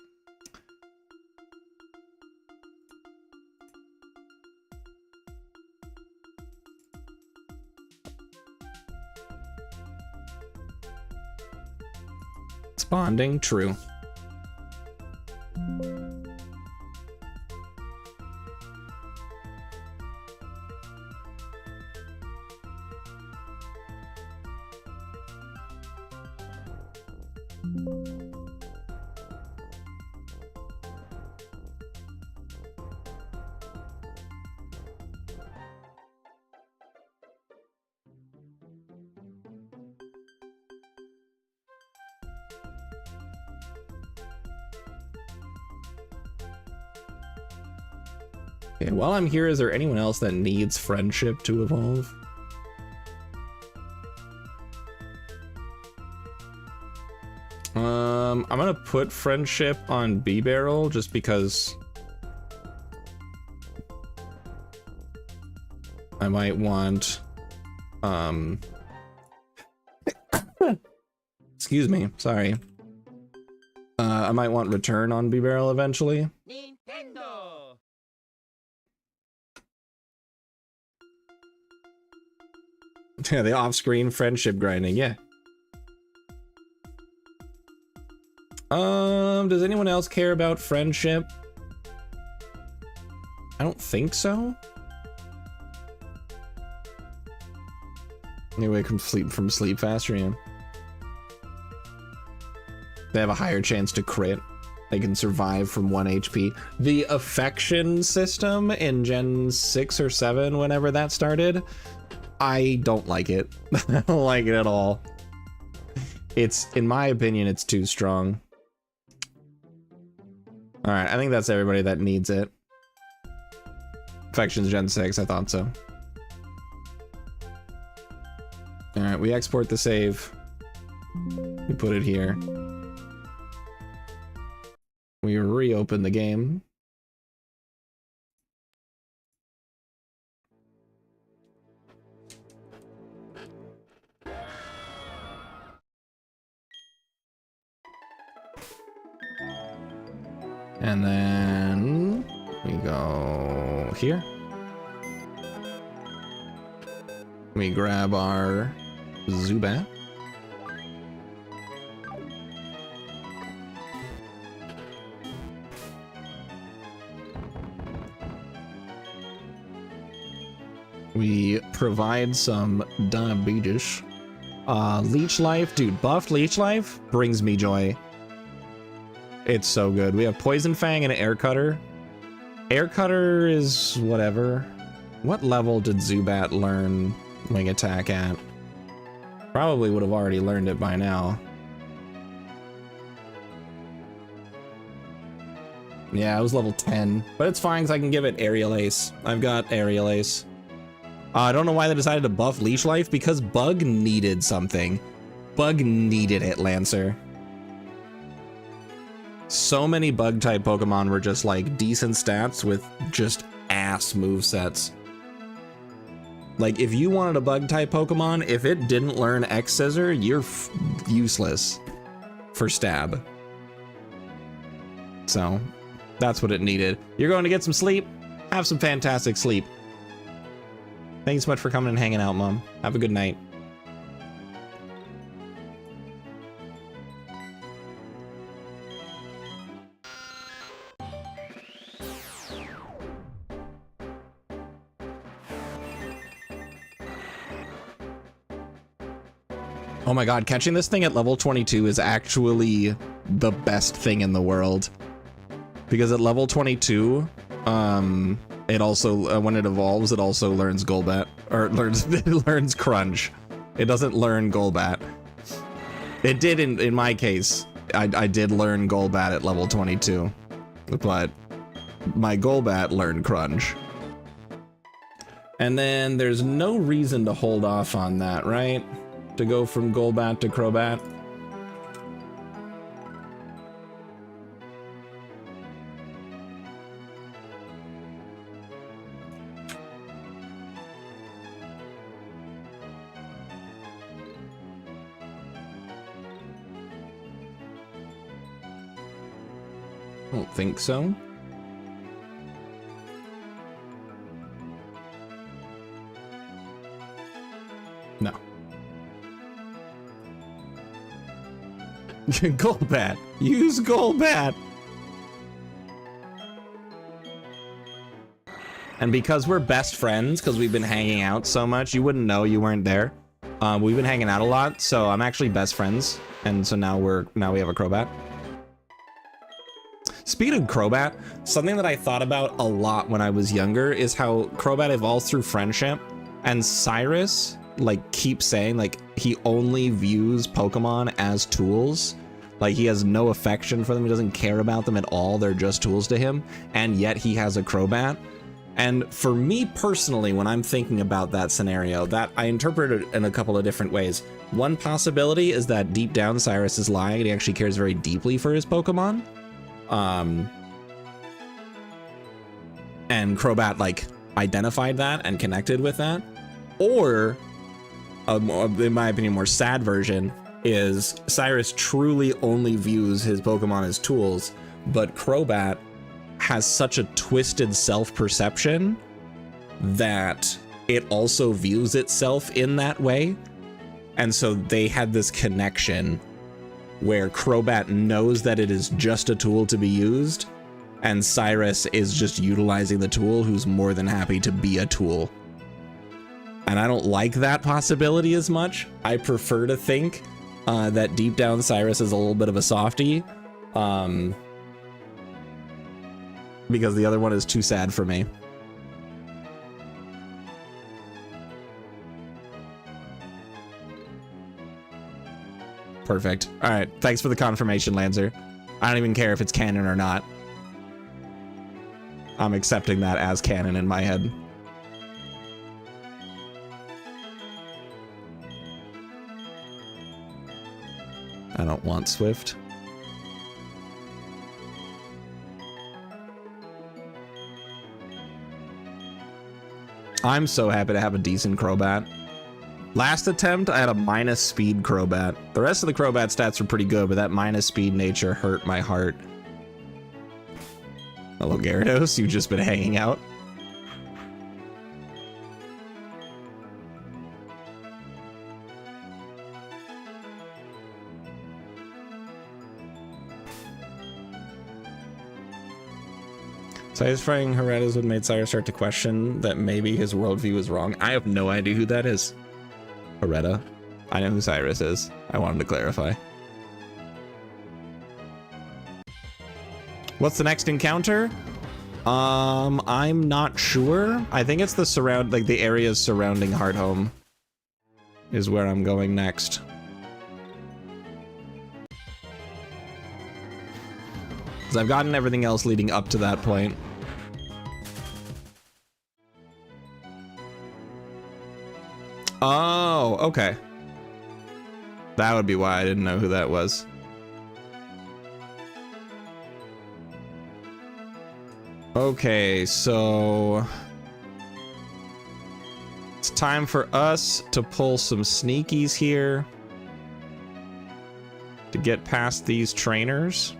Speaker 1: It's bonding, true. Okay, while I'm here, is there anyone else that needs friendship to evolve? I'm gonna put friendship on B-Barrel just because I might want excuse me, sorry. I might want return on B-Barrel eventually. Nintendo. Yeah, the off-screen friendship grinding, yeah. Does anyone else care about friendship? I don't think so. Anyway, from sleep faster, yeah. They have a higher chance to crit. They can survive from 1 HP. The affection system in Gen 6 or 7, whenever that started, I don't like it. I don't like it at all. It's, in my opinion, it's too strong. Alright, I think that's everybody that needs it. Affection's Gen 6, I thought so. Alright, we export the save. We put it here. We reopen the game. And then we go here. We grab our Zubat. We provide some diabetes. Leech Life, dude, buffed Leech Life brings me joy. It's so good. We have Poison Fang and Air Cutter. Air Cutter is whatever. What level did Zubat learn Wing Attack at? Probably would have already learned it by now. Yeah, it was level 10, but it's fine because I can give it Aerial Ace. I've got Aerial Ace. I don't know why they decided to buff Leech Life, because Bug needed something. Bug needed it, Lancer. So many Bug-type Pokemon were just like decent stats with just ass movesets. Like, if you wanted a Bug-type Pokemon, if it didn't learn X-Scissor, you're useless for Stab. So, that's what it needed. You're going to get some sleep. Have some fantastic sleep. Thanks so much for coming and hanging out, Mom. Have a good night. Oh my god, catching this thing at level 22 is actually the best thing in the world. Because at level 22, it also, when it evolves, it also learns Golbat, or it learns Crunch. It doesn't learn Golbat. It did in my case. I did learn Golbat at level 22, but my Golbat learned Crunch. And then there's no reason to hold off on that, right? To go from Golbat to Crobat. I don't think so. No. Golbat. Use Golbat. And because we're best friends, because we've been hanging out so much, you wouldn't know, you weren't there. We've been hanging out a lot, so I'm actually best friends, and so now we have a Crobat. Speaking of Crobat, something that I thought about a lot when I was younger is how Crobat evolves through friendship, and Cyrus like keeps saying like he only views Pokemon as tools. Like he has no affection for them, he doesn't care about them at all, they're just tools to him, and yet he has a Crobat. And for me personally, when I'm thinking about that scenario, that I interpret it in a couple of different ways. One possibility is that deep down Cyrus is lying and he actually cares very deeply for his Pokemon. And Crobat like identified that and connected with that. Or, in my opinion, more sad version is Cyrus truly only views his Pokemon as tools, but Crobat has such a twisted self-perception that it also views itself in that way. And so they had this connection where Crobat knows that it is just a tool to be used, and Cyrus is just utilizing the tool, who's more than happy to be a tool. And I don't like that possibility as much. I prefer to think that deep down Cyrus is a little bit of a softie, because the other one is too sad for me. Perfect. All right, thanks for the confirmation, Lancer. I don't even care if it's canon or not. I'm accepting that as canon in my head. I don't want Swift. I'm so happy to have a decent Crobat. Last attempt, I had a minus speed Crobat. The rest of the Crobat stats were pretty good, but that minus speed nature hurt my heart. Hello, Gyarados. You've just been hanging out. Satisfying Heredas would made Cyrus start to question that maybe his worldview is wrong. I have no idea who that is. Hereda. I know who Cyrus is. I wanted to clarify. What's the next encounter? I'm not sure. I think it's the areas surrounding Hearthome is where I'm going next. Because I've gotten everything else leading up to that point. Oh, okay. That would be why I didn't know who that was. Okay, so it's time for us to pull some sneakies here to get past these trainers.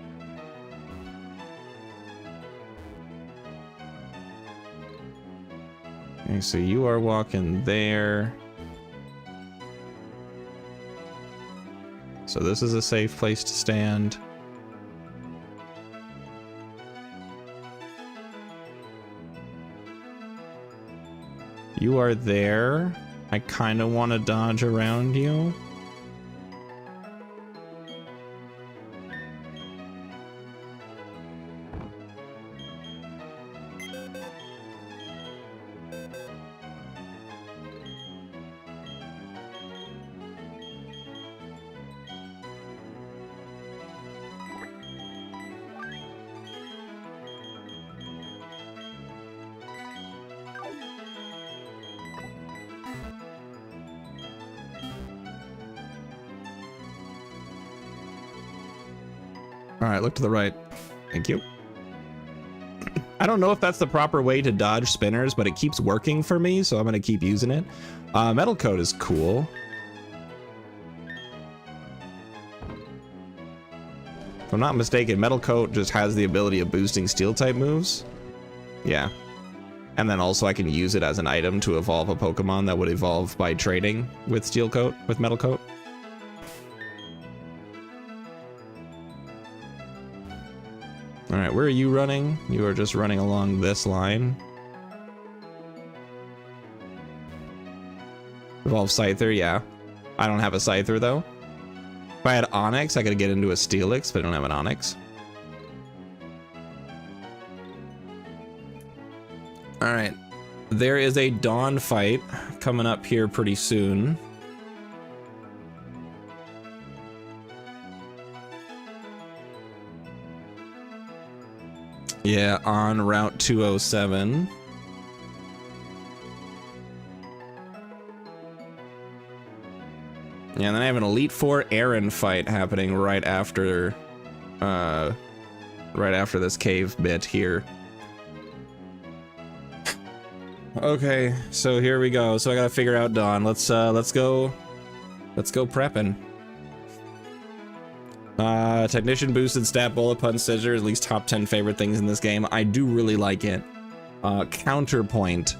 Speaker 1: Okay, so you are walking there. So this is a safe place to stand. You are there. I kind of want to dodge around you. All right, look to the right. Thank you. I don't know if that's the proper way to dodge spinners, but it keeps working for me, so I'm going to keep using it. Metal Coat is cool. If I'm not mistaken, Metal Coat just has the ability of boosting Steel-type moves. Yeah. And then also I can use it as an item to evolve a Pokemon that would evolve by trading with Steel Coat, with Metal Coat. All right, where are you running? You are just running along this line. Evolve Scyther, yeah. I don't have a Scyther, though. If I had Onyx, I could get into a Steelix, but I don't have an Onyx. All right. There is a Dawn fight coming up here pretty soon. Yeah, on Route 207. Yeah, and then I have an Elite Four Aaron fight happening right after this cave bit here. Okay, so here we go. So I gotta figure out Dawn. Let's go prepping. Technician boosted stat bullet punch scissor, at least top 10 favorite things in this game. I do really like it. Counterpoint,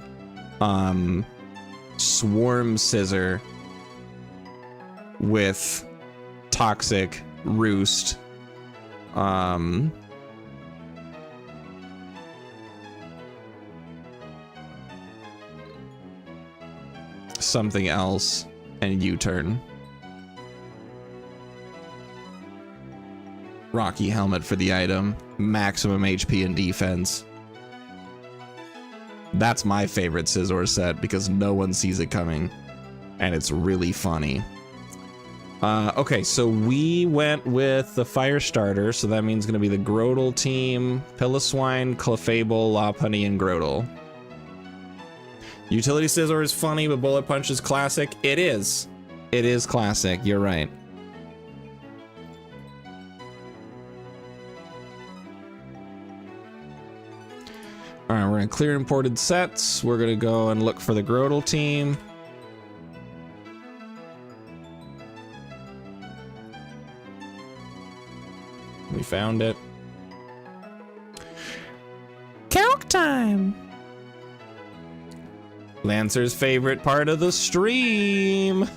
Speaker 1: swarm scissor with toxic roost, something else, and U-turn. Rocky helmet for the item, maximum HP and defense. That's my favorite Scizor set because no one sees it coming, and it's really funny. Okay, so we went with the fire starter, so that means going to be the Grotle team: Piloswine, Clefable, Lopunny, and Grotle. Utility Scizor is funny, but Bullet Punch is classic. It is. It is classic. You're right. All right, we're gonna clear imported sets. We're gonna go and look for the Grotle team. We found it. time. Lancer's favorite part of the stream.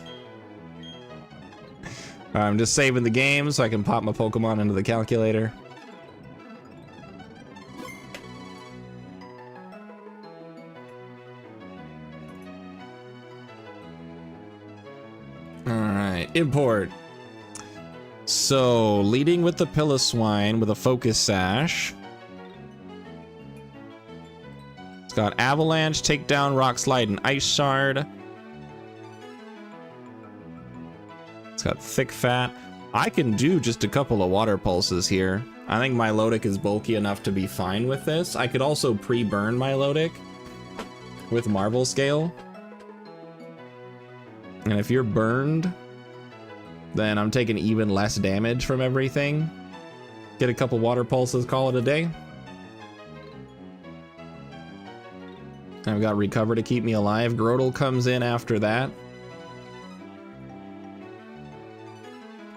Speaker 1: I'm just saving the game so I can pop my Pokemon into the calculator. Alright, import. So, leading with the Piloswine with a Focus Sash. It's got Avalanche, Takedown, Rock Slide, and Ice Shard. It's got Thick Fat. I can do just a couple of Water Pulses here. I think Milotic is bulky enough to be fine with this. I could also pre-burn Milotic with Marvel Scale. And if you're burned, then I'm taking even less damage from everything. Get a couple Water Pulses, call it a day. And I've got Recover to keep me alive. Grotle comes in after that.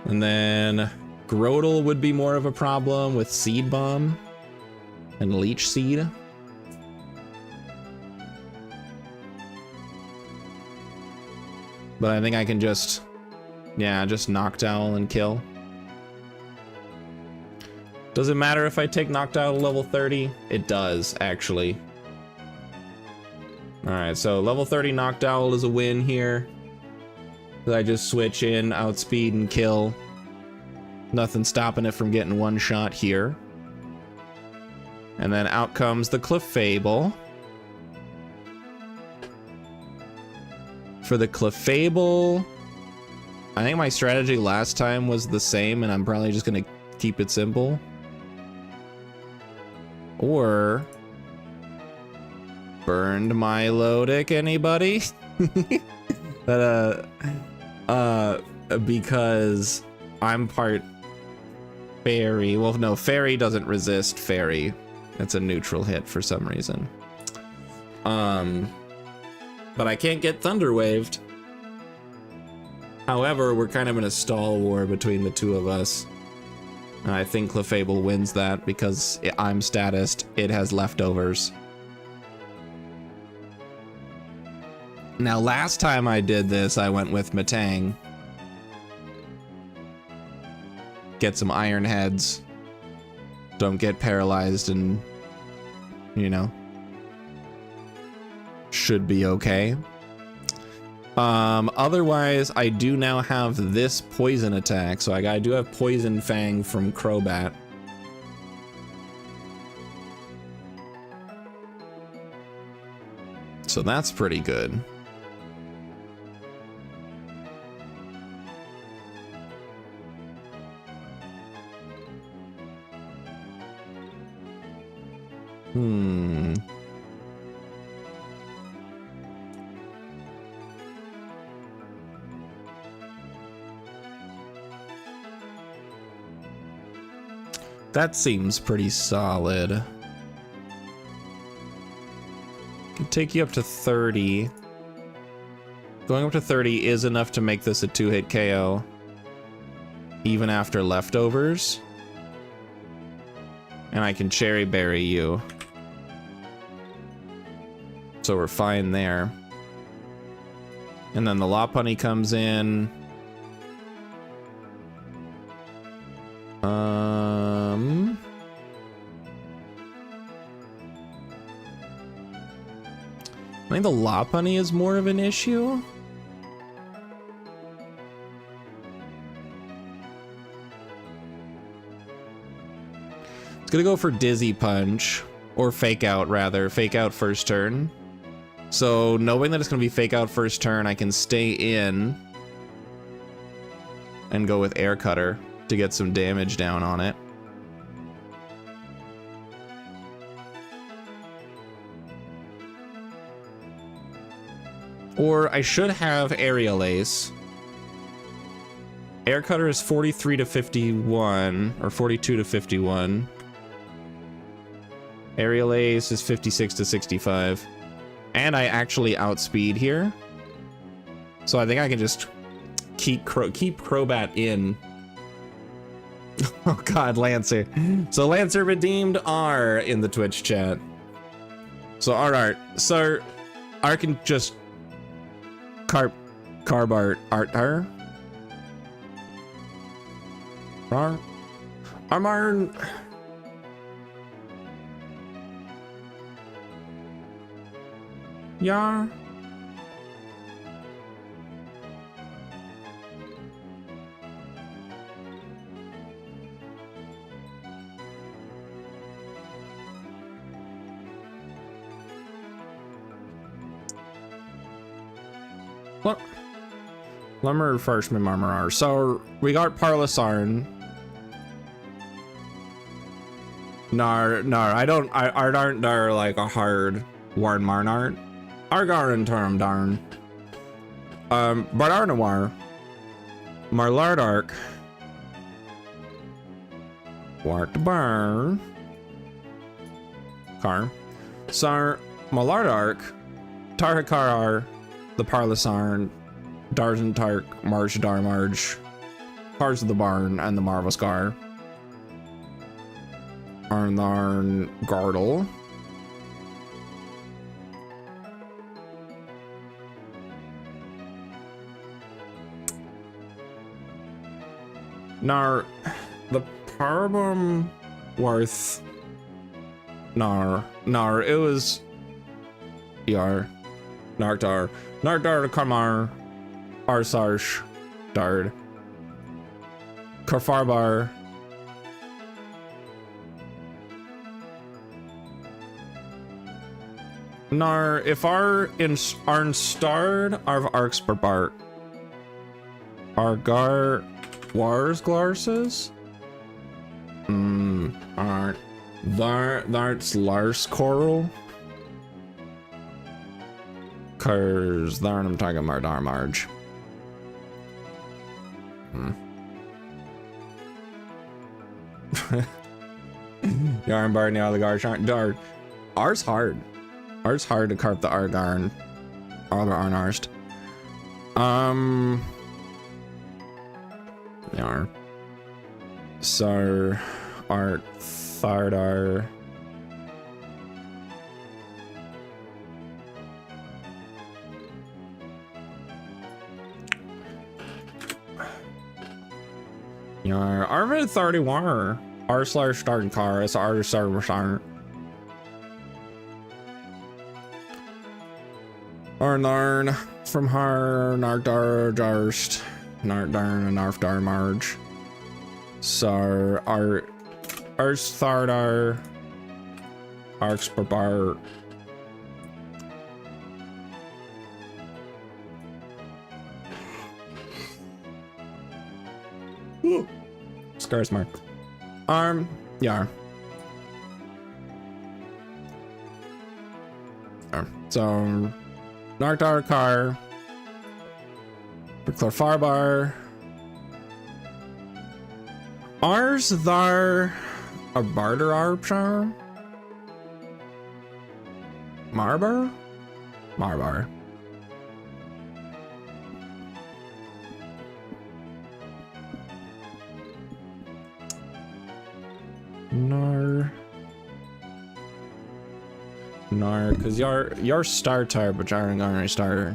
Speaker 1: And then Grotle would be more of a problem with Seed Bomb and Leech Seed. But I think I can just, yeah, just Noctowl and kill. Does it matter if I take Noctowl to level 30? It does, actually. Alright, so level 30 Noctowl is a win here. I just switch in, outspeed, and kill. Nothing stopping it from getting one shot here. And then out comes the Clefable. For the Clefable, I think my strategy last time was the same, and I'm probably just gonna keep it simple. Or burned Milotic, anybody? Because I'm part Fairy. Well, no, Fairy doesn't resist Fairy. It's a neutral hit for some reason. But I can't get Thunder Waved. However, we're kind of in a stall war between the two of us. And I think Clefable wins that because I'm statused. It has leftovers. Now, last time I did this, I went with Metang. Get some Iron Heads. Don't get paralyzed and, you know, should be okay. Otherwise, I do now have this poison attack, so I do have Poison Fang from Crobat. So that's pretty good. That seems pretty solid. Can take you up to 30. Going up to 30 is enough to make this a 2-hit KO. Even after leftovers. And I can Cherry Berry you. So we're fine there. And then the Lopunny comes in. I think the Lopunny is more of an issue. It's gonna go for Dizzy Punch, or Fake Out rather, Fake Out first turn. So knowing that it's gonna be Fake Out first turn, I can stay in and go with Air Cutter to get some damage down on it. Or I should have Aerial Ace. Air Cutter is 43 to 51, or 42 to 51. Aerial Ace is 56 to 65. And I actually outspeed here. So I think I can just keep Crobat in. Oh god, Lancer. So Lancer redeemed R in the Twitch chat. So alright, so I can just carb art her. I'm iron. Yeah. Look. Let me refresh my memory. So we got Parlisarn. No, I don't there like a hard Warren Marnart. Argarin term darn. But Arnawar. Marlardark. Wart burn. Car. Sar Malardark. Tarhakarar. The Parlisarn. Darzan Tark. March Darmarge. Cars of the Barn and the Marvascar. Arnarn Gardle. Nar the Parbum worth Nar it was Yar Nardar Kamar Arsarsh Dard Karfarbar Nar if Arn starred Arcs Barbart Argar Wars glasses? Alright. That's Lars Coral. Cause there I'm talking about Darmarge. Yarn Bar now the Garchant Dart. Ours hard. Ours hard to carp the Argarn. All the Arnarst. Yar. So Art Thardar. Yar Arvid 31 R// starting car as R server Arnarn from Har Nardar Jarst Nardarn and Narfdar Marge. Sar Thardar Arxbarbar Scarsmark Yar. So Nardar Car Clorfarbar Ars thar a barter arpchar Marbar Nar cause your star type but you're gonna start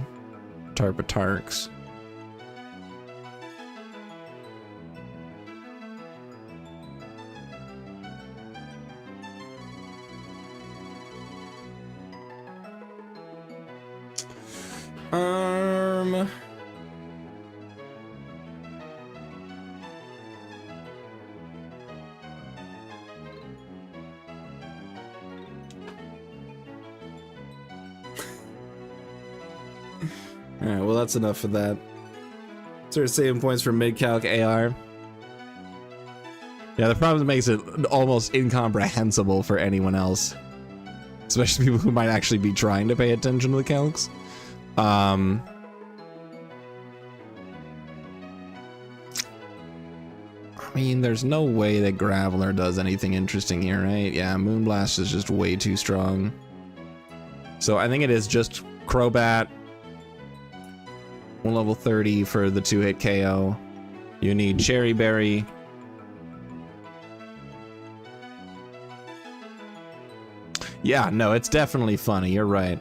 Speaker 1: type of Tarks. Alright, well that's enough of that. Sort of saving points for mid-calc AR. Yeah, the problem makes it almost incomprehensible for anyone else. Especially people who might actually be trying to pay attention to the calcs. I mean, there's no way that Graveler does anything interesting here, right? Yeah, Moonblast is just way too strong. So I think it is just Crobat. 1 level 30 for the 2-hit KO. You need Cherry Berry. Yeah, no, it's definitely funny. You're right.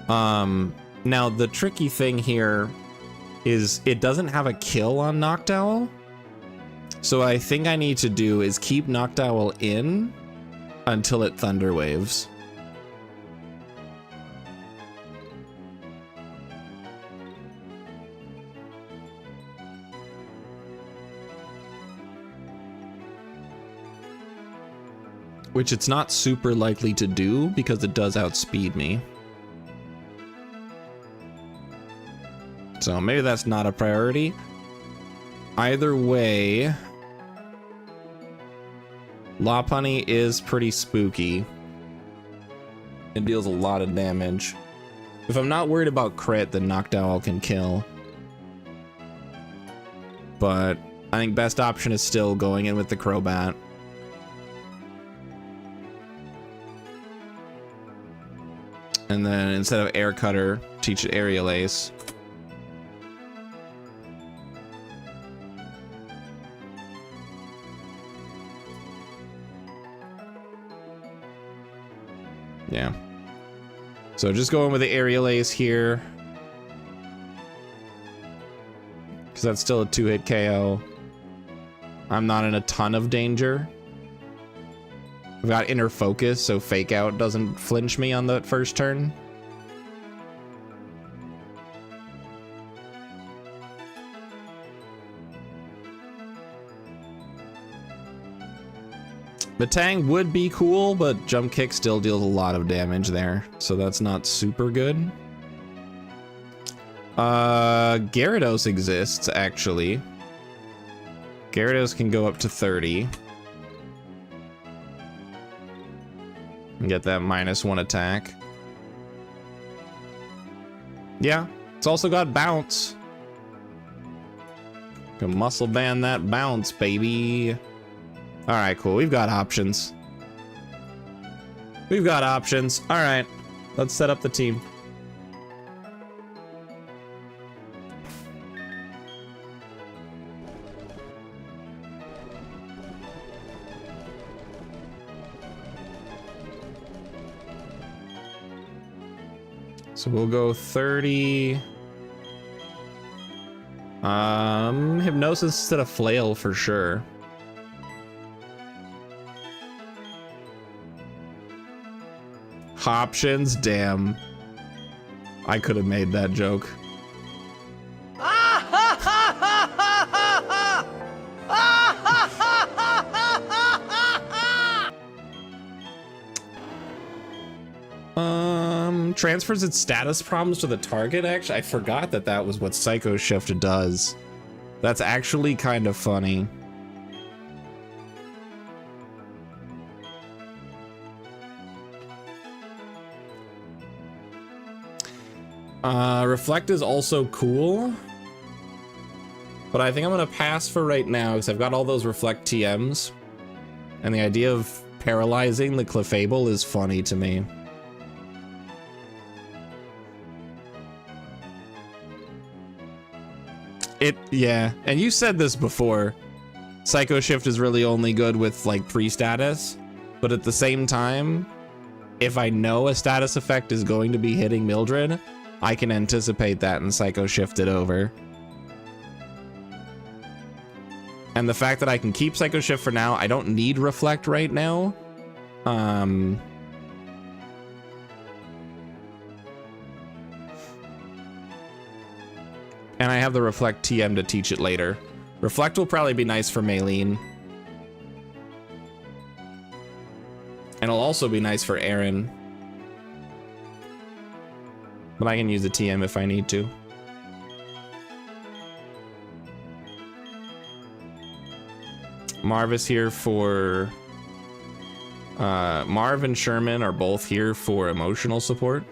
Speaker 1: Now the tricky thing here is it doesn't have a kill on Noctowl. So what I think I need to do is keep Noctowl in until it Thunder Waves. Which it's not super likely to do because it does outspeed me. So maybe that's not a priority. Either way, Lopunny is pretty spooky. It deals a lot of damage. If I'm not worried about crit, then Noctowl can kill. But I think best option is still going in with the Crobat. And then instead of Air Cutter, teach it Aerial Ace. Yeah. So just going with the Aerial Ace here. Because that's still a 2-hit KO. I'm not in a ton of danger. I've got Inner Focus, so Fake Out doesn't flinch me on the first turn. Batang would be cool, but Jump Kick still deals a lot of damage there, so that's not super good. Gyarados exists, actually. Gyarados can go up to 30. And get that -1 attack. Yeah, it's also got Bounce. Can muscle band that Bounce, baby. All right, cool. We've got options. We've got options. All right, let's set up the team. So we'll go 30. Hypnosis instead of Flail for sure. Options, damn. I could have made that joke. Transfers its status problems to the target, actually. I forgot that that was what Psycho Shift does. That's actually kind of funny. Reflect is also cool, but I think I'm gonna pass for right now because I've got all those Reflect TMs, and the idea of paralyzing the Clefable is funny to me. Yeah, and you said this before. Psycho Shift is really only good with like pre-status, but at the same time, if I know a status effect is going to be hitting Mildred, I can anticipate that and Psycho Shift it over. And the fact that I can keep Psycho Shift for now, I don't need Reflect right now. And I have the Reflect TM to teach it later. Reflect will probably be nice for Maylene. And it'll also be nice for Aaron. But I can use the TM if I need to. Marv is here for... Marv and Sherman are both here for emotional support.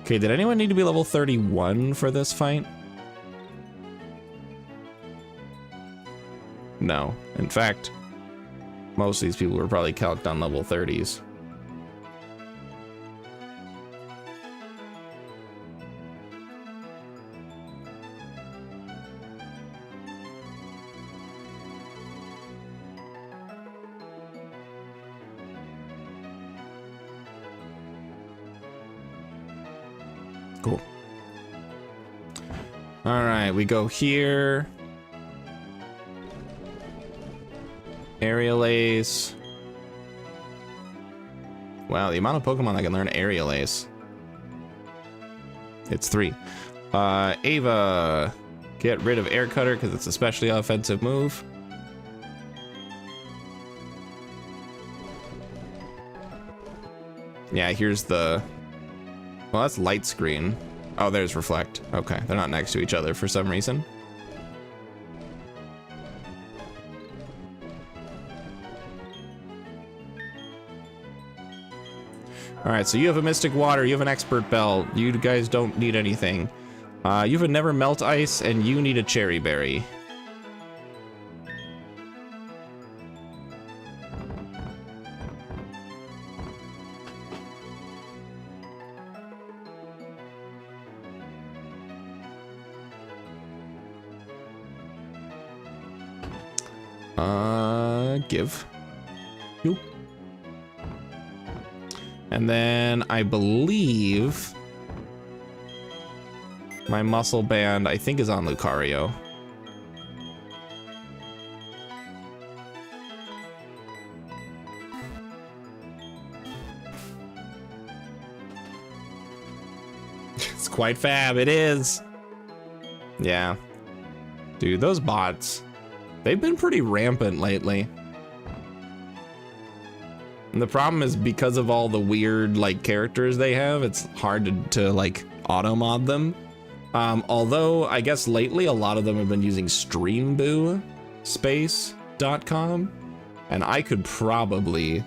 Speaker 1: Okay, did anyone need to be level 31 for this fight? No. In fact, most of these people were probably calced on level 30s. Cool. All right, we go here. Aerial Ace. Wow, the amount of Pokemon I can learn Aerial Ace. It's 3. Ava. Get rid of Air Cutter because it's a especially offensive move. Yeah, here's the... Well, that's Light Screen. Oh, there's Reflect. Okay, they're not next to each other for some reason. All right, so you have a Mystic Water, you have an Expert Belt. You guys don't need anything. You have a Never Melt Ice, and you need a Cherry Berry. Give. You. And then I believe my Muscle Band, I think, is on Lucario. It's quite fab, it is. Yeah. Dude, those bots, they've been pretty rampant lately. And the problem is because of all the weird like characters they have, it's hard to like auto mod them. Although I guess lately a lot of them have been using streamboo.com, and I could probably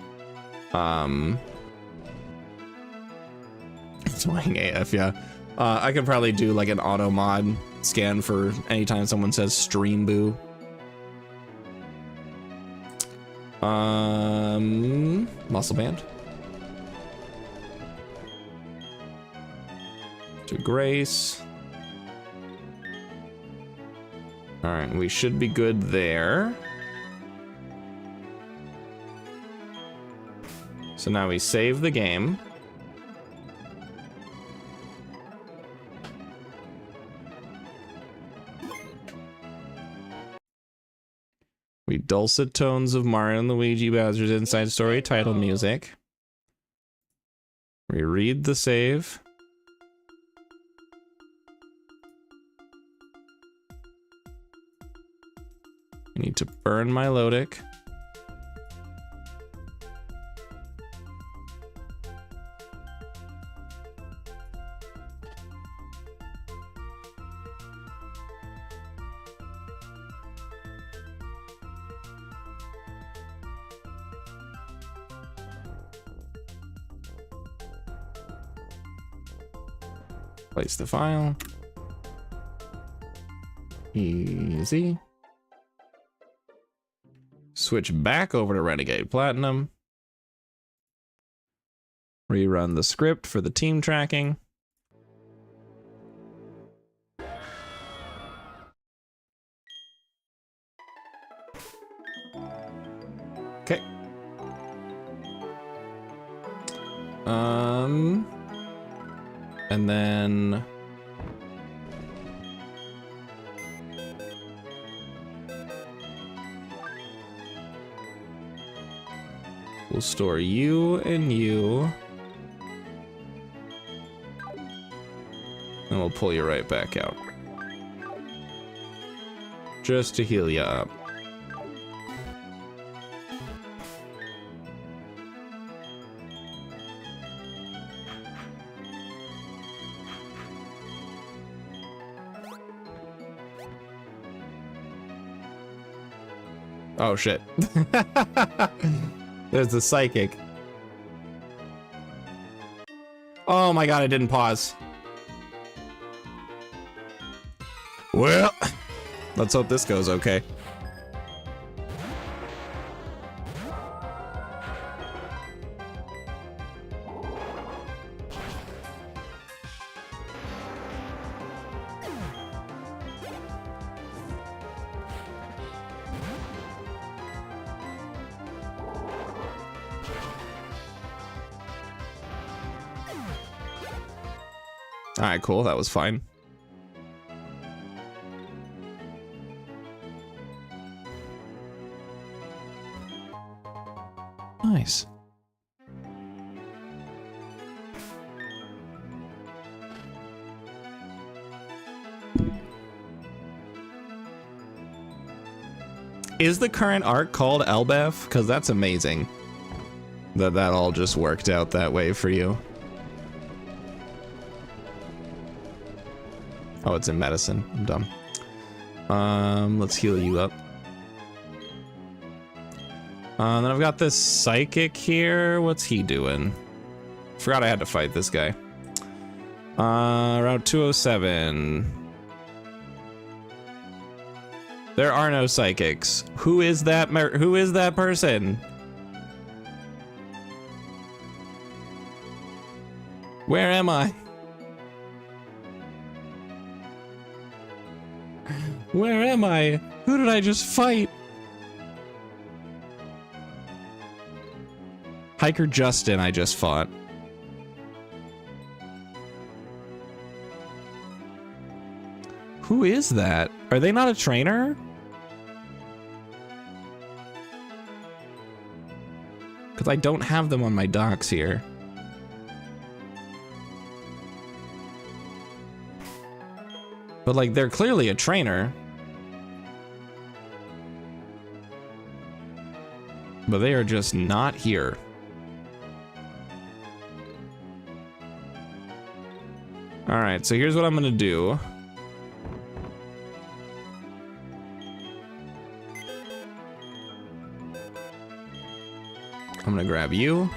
Speaker 1: it's playing AF, yeah. I could probably do like an auto mod scan for anytime someone says streamboo. Muscle Band. To Grace. All right, we should be good there. So now we save the game. We dulcet tones of Mario and Luigi Bowser's Inside Story title music. We read the save. I need to burn my Lodic. Place the file. Easy. Switch back over to Renegade Platinum. Rerun the script for the team tracking. Okay. And then we'll store you and you. And we'll pull you right back out. Just to heal you up. Oh shit. There's the psychic. Oh my god, I didn't pause. Well, let's hope this goes okay. All right, cool. That was fine. Nice. Is the current arc called Elbaf? Because that's amazing. That all just worked out that way for you. Oh, it's in medicine. I'm dumb. Let's heal you up. Then I've got this psychic here. What's he doing? Forgot I had to fight this guy. Route 207. There are no psychics. Who is that? Who is that person? Where am I? Where am I? Who did I just fight? Hiker Justin, I just fought. Who is that? Are they not a trainer? Because I don't have them on my docks here. But like, they're clearly a trainer. But they are just not here. All right, so here's what I'm gonna do. I'm gonna grab you.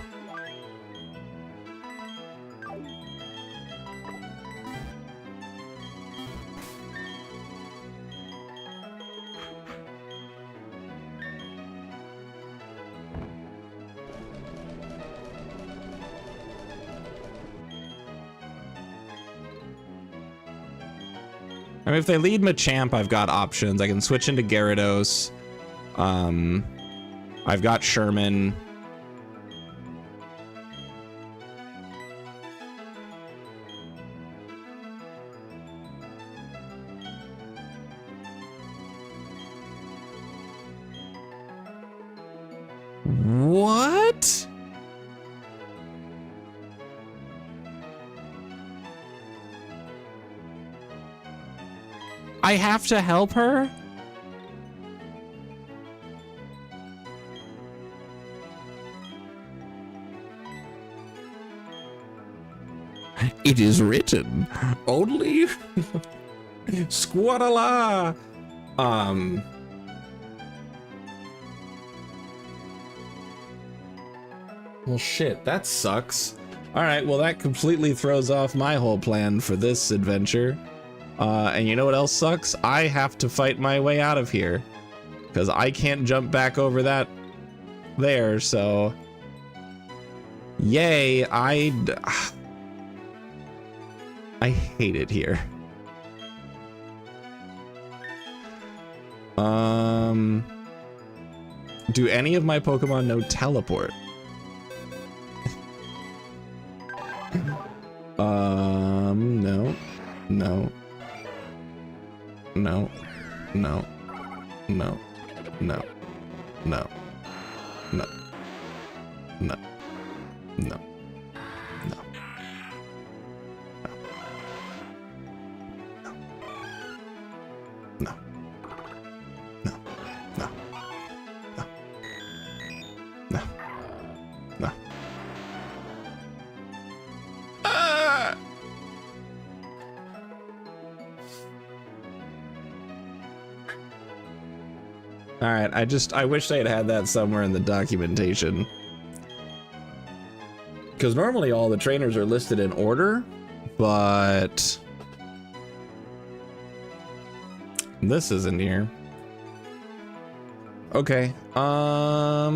Speaker 1: I mean, if they lead Machamp, I've got options. I can switch into Gyarados. I've got Sherman. What? I have to help her? It is written. Only Squadala. Well, shit, that sucks. All right, well, that completely throws off my whole plan for this adventure. And you know what else sucks? I have to fight my way out of here because I can't jump back over that there. So, yay! I hate it here. Do any of my Pokemon know teleport? No, no. No, no, no, no, no, no, no, no, no, no, no, no, no, no. All right, I wish I had that somewhere in the documentation. Because normally all the trainers are listed in order, but this isn't here. Okay, all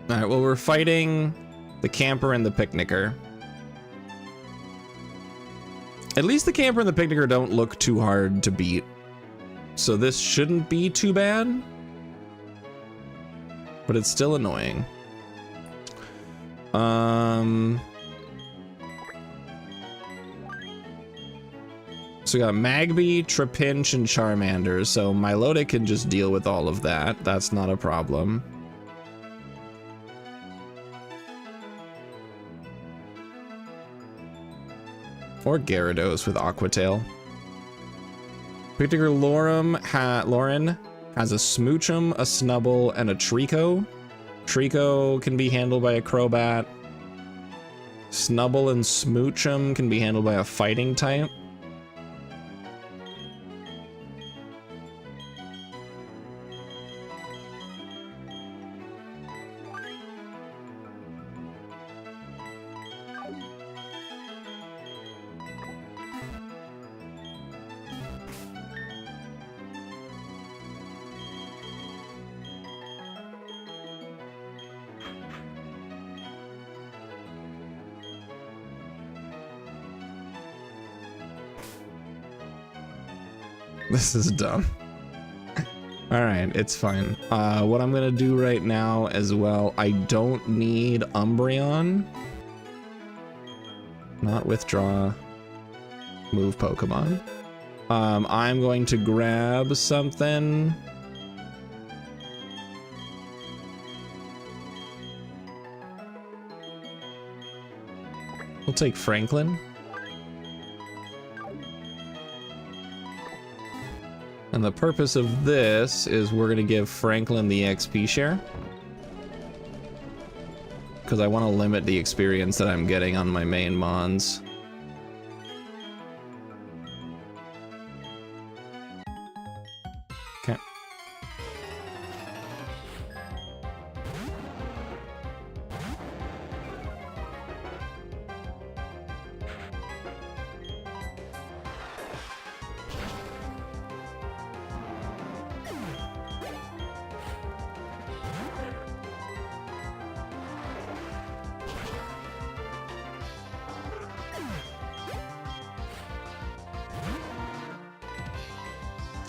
Speaker 1: right, well, we're fighting the camper and the picnicker. At least the camper and the picnicker don't look too hard to beat. So this shouldn't be too bad, but it's still annoying. So we got Magby, Trapinch, and Charmander. So Milotic can just deal with all of that. That's not a problem. Or Gyarados with Aqua Tail. Particular Lauren has a Smoochum, a Snubble, and a Trico. Trico can be handled by a Crobat. Snubble and Smoochum can be handled by a fighting type. This is dumb. Alright, it's fine. What I'm gonna do right now as well, I don't need Umbreon. Not withdraw. Move Pokemon. I'm going to grab something. We'll take Franklin. And the purpose of this is we're gonna give Franklin the XP share. Because I want to limit the experience that I'm getting on my main mons. Okay.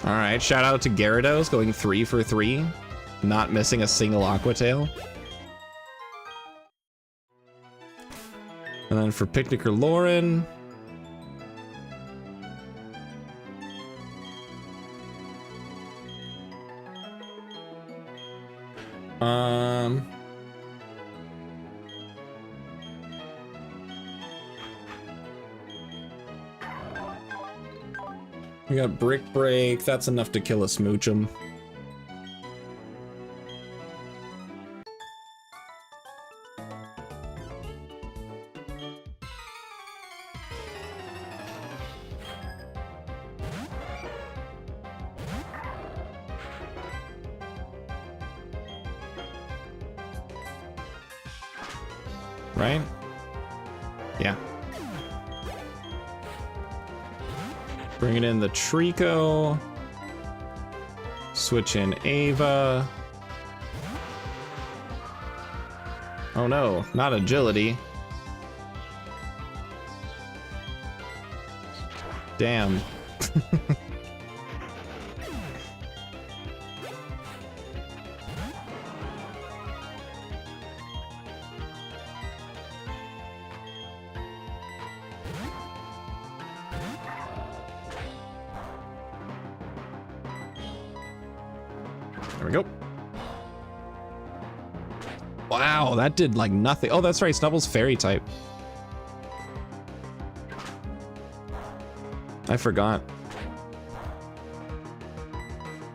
Speaker 1: Alright, shout out to Gyarados going 3 for 3. Not missing a single Aqua Tail. And then for Picnicker Lauren. We got Brick Break. That's enough to kill a Smoochum. Right? Yeah. Bringing in the Trico. Switch in Ava. Oh no, not agility. Damn. There we go. Wow, that did like nothing. Oh, that's right, Snubble's fairy type. I forgot.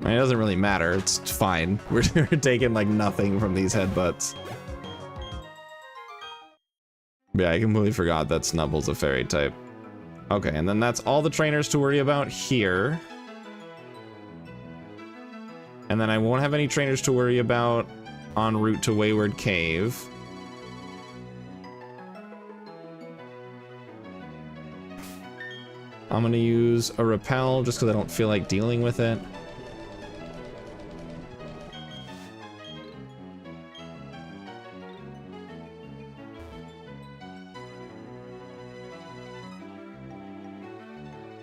Speaker 1: I mean, it doesn't really matter. It's fine. We're taking like nothing from these headbutts. Yeah, I completely forgot that Snubble's a fairy type. Okay, and then that's all the trainers to worry about here. And then I won't have any trainers to worry about en route to Wayward Cave. I'm gonna use a Repel just because I don't feel like dealing with it.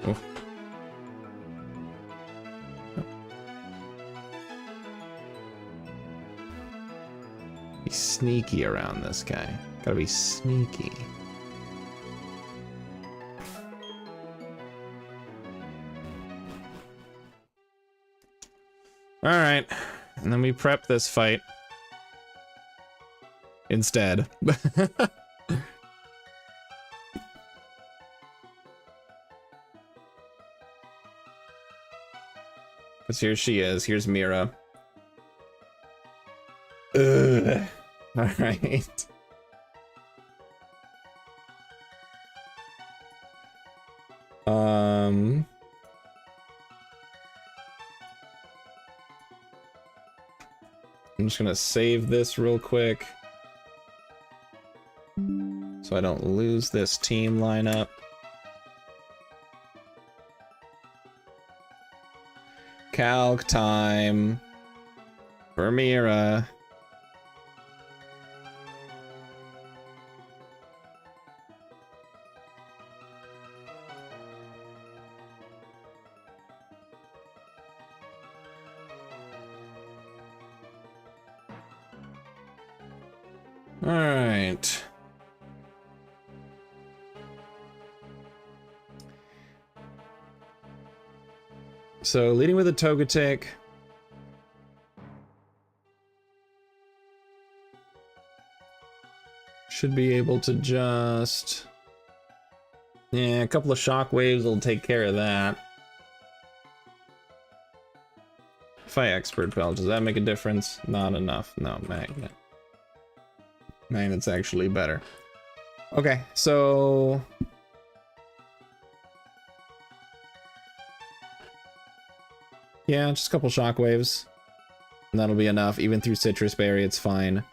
Speaker 1: Oh. Be sneaky around this guy. Gotta be sneaky. All right, and then we prep this fight instead. Because here she is. Here's Mira. Ugh. All right. I'm just gonna save this real quick so I don't lose this team lineup. Calc time for Mira. All right. So leading with a Togetic. Should be able to just... Yeah, a couple of shockwaves will take care of that. If I Expert Belt, does that make a difference? Not enough. No, Magnet. Magnet's actually better. Okay, so... Yeah, just a couple shockwaves. And that'll be enough. Even through Citrus Berry, it's fine.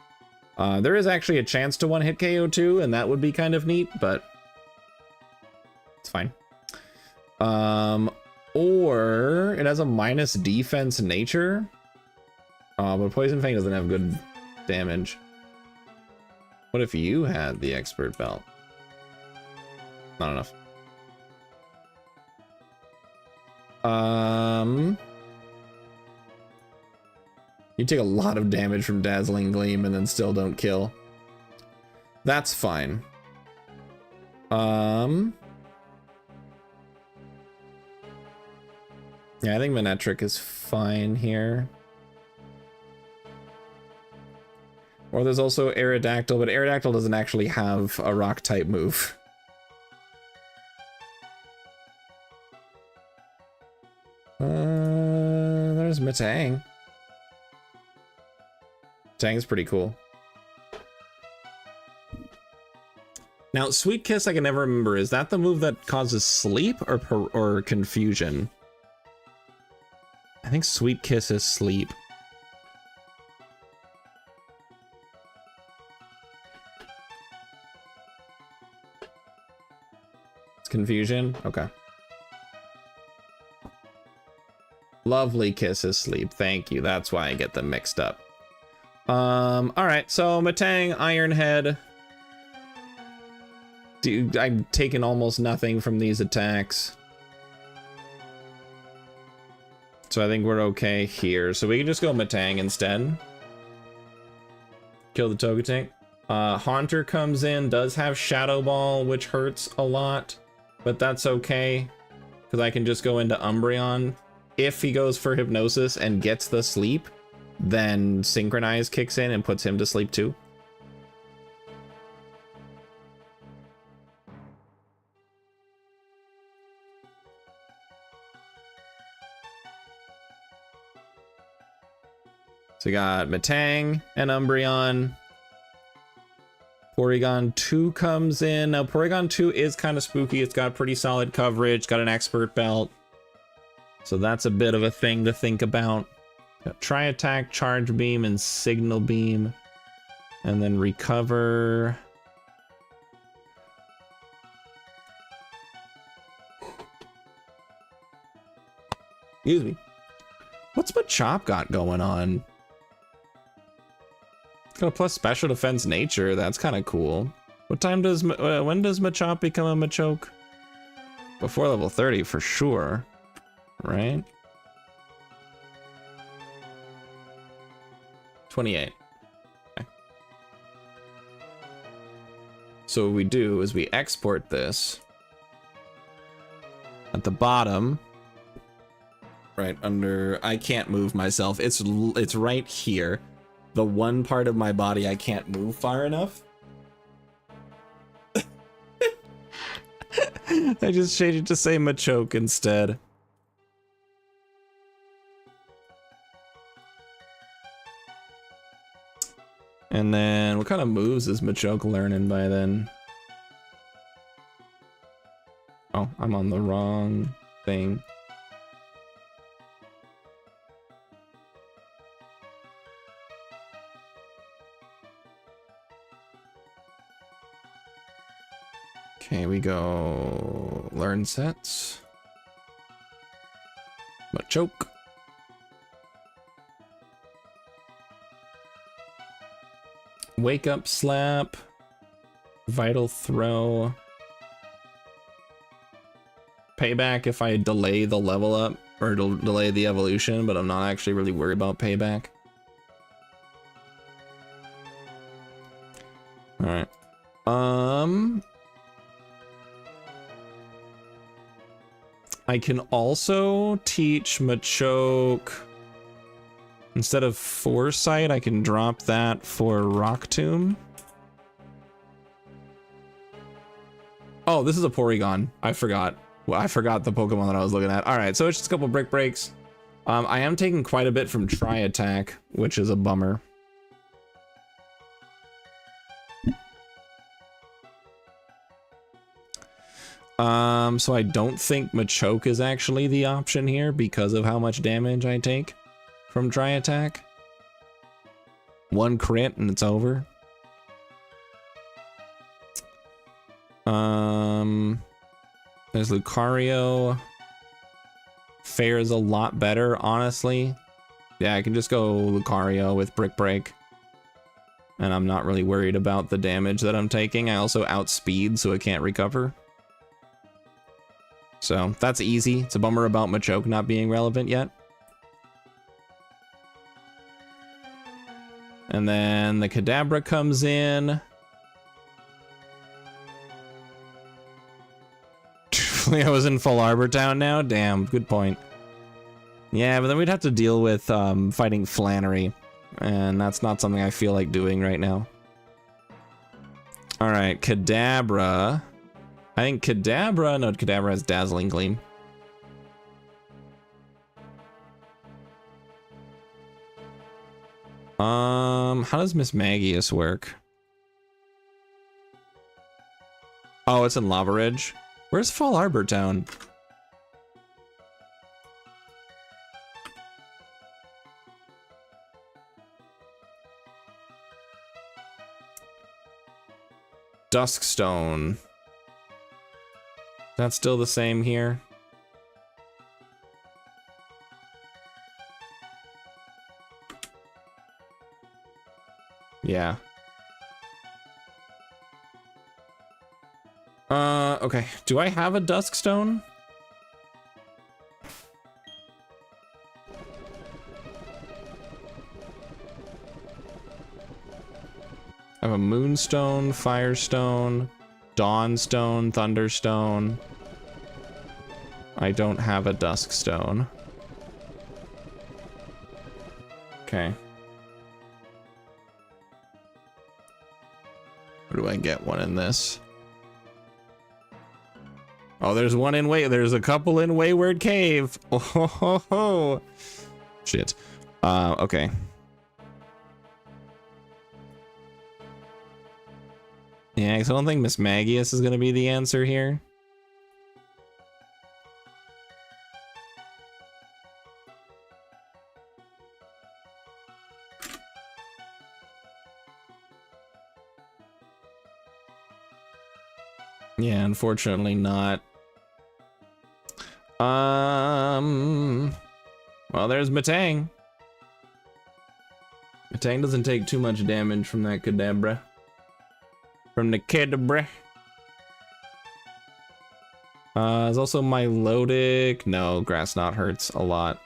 Speaker 1: There is actually a chance to one-hit KO too, and that would be kind of neat, but... It's fine. Or it has a minus defense nature. But Poison Fang doesn't have good damage. What if you had the Expert Belt? Not enough. You take a lot of damage from Dazzling Gleam and then still don't kill. That's fine. Yeah, I think Manectric is fine here. Or there's also Aerodactyl, but Aerodactyl doesn't actually have a rock type move. There's Metang. Metang's pretty cool. Now, Sweet Kiss, I can never remember. Is that the move that causes sleep or confusion? I think Sweet Kiss is sleep. Confusion? Okay. Lovely Kiss is sleep. Thank you. That's why I get them mixed up. Alright, so Metang, Iron Head. Dude, I'm taking almost nothing from these attacks. So I think we're okay here. So we can just go Metang instead. Kill the Togetic. Haunter comes in, does have Shadow Ball, which hurts a lot. But that's okay, because I can just go into Umbreon. If he goes for Hypnosis and gets the sleep, then Synchronize kicks in and puts him to sleep too. So we got Metang and Umbreon. Porygon 2 comes in. Now, Porygon 2 is kind of spooky. It's got pretty solid coverage, got an Expert Belt. So that's a bit of a thing to think about. Got Tri-Attack, Charge Beam, and Signal Beam. And then Recover. Excuse me. What's Machop got going on? Got a plus special defense nature. That's kind of cool. What time does when does Machop become a Machoke? Before level 30 for sure, right? 28. Okay. So what we do is we export this at the bottom, right under, I can't move myself. It's right here. The one part of my body I can't move far enough. I just changed it to say Machoke instead. And then what kind of moves is Machoke learning by then? Oh, I'm on the wrong thing. Okay, we go learn sets. Machoke. Wake up slap. Vital throw. Payback if I delay the level up or delay the evolution, but I'm not actually really worried about payback. All right. I can also teach Machoke. Instead of Foresight, I can drop that for Rock Tomb. Oh, this is a Porygon. I forgot. Well, I forgot the Pokemon that I was looking at. All right, so it's just a couple brick breaks. I am taking quite a bit from Tri Attack, which is a bummer. So I don't think Machoke is actually the option here because of how much damage I take from Tri Attack. One crit and it's over. There's Lucario. Fares a lot better, honestly. Yeah, I can just go Lucario with Brick Break. And I'm not really worried about the damage that I'm taking. I also outspeed, so it can't recover. So that's easy. It's a bummer about Machoke not being relevant yet. And then the Kadabra comes in. I was in full Arbor Town now? Damn, good point. Yeah, but then we'd have to deal with fighting Flannery. And that's not something I feel like doing right now. Alright, Kadabra. I think Kadabra, no, Kadabra has Dazzling Gleam. How does Miss Magius work? Oh, it's in Lava Ridge. Where's Fall Arbor Town? Duskstone. That's still the same here. Yeah. Okay. Do I have a Duskstone? I have a Moonstone, Firestone, Dawnstone, Thunderstone. I don't have a Duskstone. Okay. Where do I get one in this? Oh, there's one in there's a couple in Wayward Cave. Oh, ho, ho, ho. Shit. Okay. Yeah, because I don't think Miss Magius is going to be the answer here. Yeah, unfortunately not. Well, there's Matang. Matang doesn't take too much damage from that Kadabra. From the Kadabra. There's also Milotic. No, Grass Knot hurts a lot.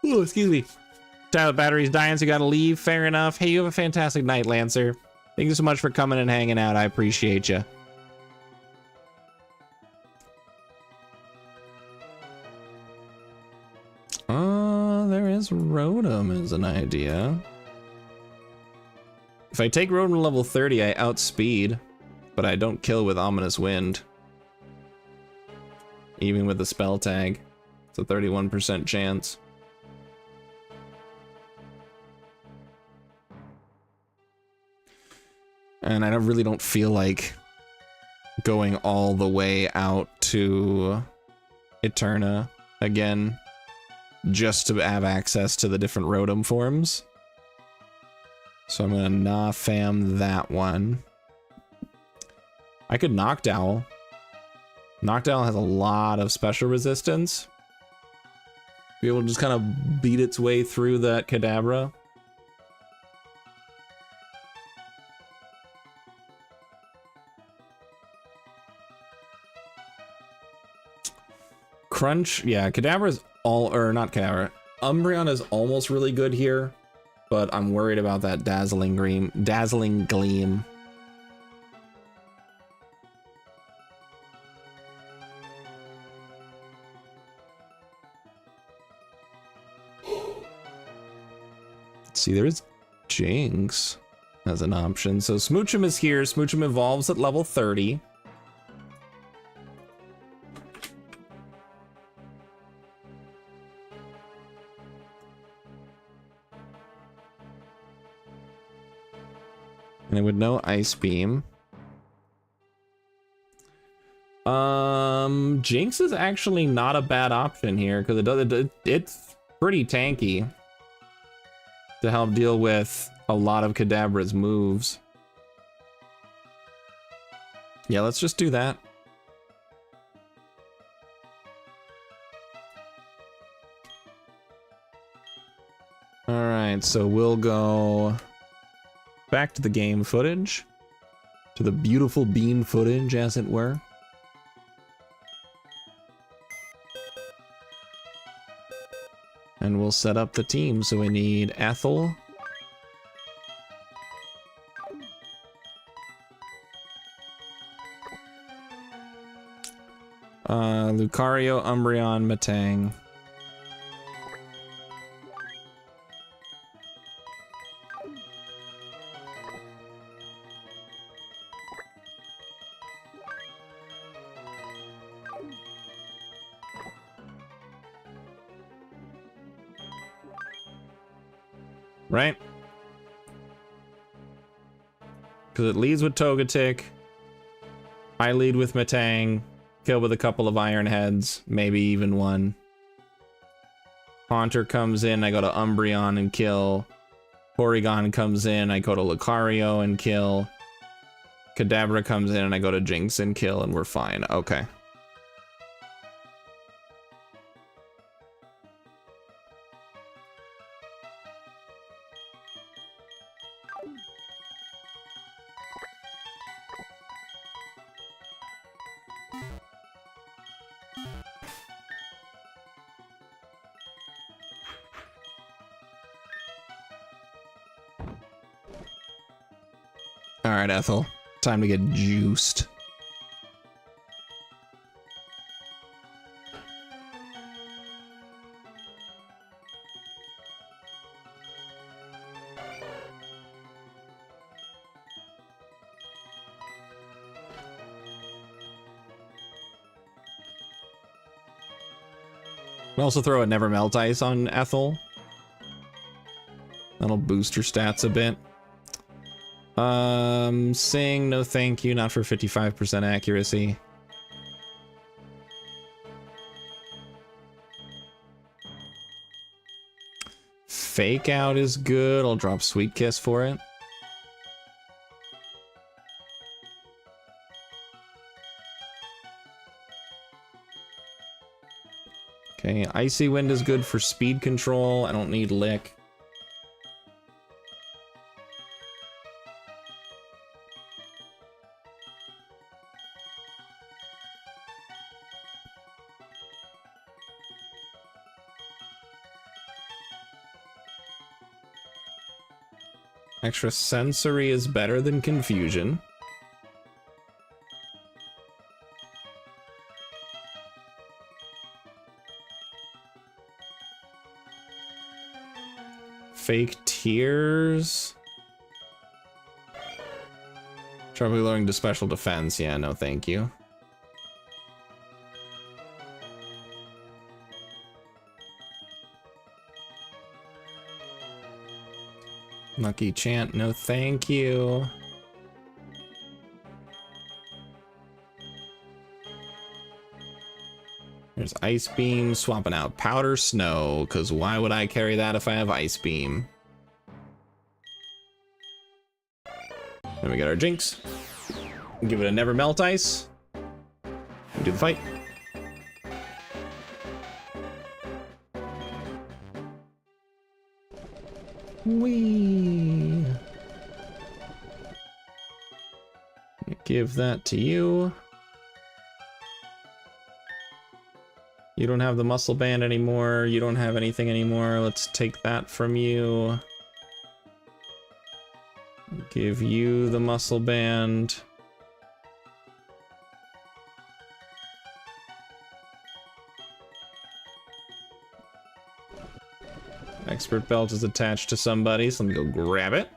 Speaker 1: Ooh, excuse me. Child battery's dying, so you gotta leave. Fair enough. Hey, you have a fantastic night, Lancer. Thank you so much for coming and hanging out. I appreciate you. There is Rotom as an idea. If I take Rotom to level 30, I outspeed, but I don't kill with Ominous Wind. Even with the spell tag. It's a 31% chance. And I really don't feel like going all the way out to Eterna again, just to have access to the different Rotom forms. So I'm gonna nah-fam that one. I could Noctowl. Noctowl has a lot of special resistance. Be able to just kind of beat its way through that Kadabra. Crunch, yeah, Kadabra's or not Kadabra. Umbreon is almost really good here, but I'm worried about that Dazzling Gleam. Let's see, there's Jinx as an option. So Smoochum is here. Smoochum evolves at level 30. And it would know Ice Beam. Jinx is actually not a bad option here because it's pretty tanky to help deal with a lot of Kadabra's moves. Yeah, let's just do that. All right, so we'll go back to the game footage, to the beautiful bean footage, as it were. And we'll set up the team. So we need Ethel. Lucario, Umbreon, Metang. Right? Because it leads with Togetic. I lead with Metang. Kill with a couple of Iron Heads. Maybe even one. Haunter comes in. I go to Umbreon and kill. Porygon comes in. I go to Lucario and kill. Kadabra comes in and I go to Jinx and kill. And we're fine. Okay. All right, Ethel. Time to get juiced. We also throw a Never Melt Ice on Ethel. That'll boost her stats a bit. Sing, no thank you, not for 55% accuracy. Fake Out is good. I'll drop Sweet Kiss for it. Okay, Icy Wind is good for speed control. I don't need Lick. Extra sensory is better than confusion. Fake tears. Sharply lowering to special defense. Yeah, no thank you. Lucky chant, no thank you. There's ice beam, swapping out powder snow, because why would I carry that if I have ice beam? Then we got our jinx. Give it a never melt ice. Do the fight. Whee! Give that to you. You don't have the muscle band anymore. You don't have anything anymore. Let's take that from you. Give you the muscle band. Expert belt is attached to somebody, so let me go grab it.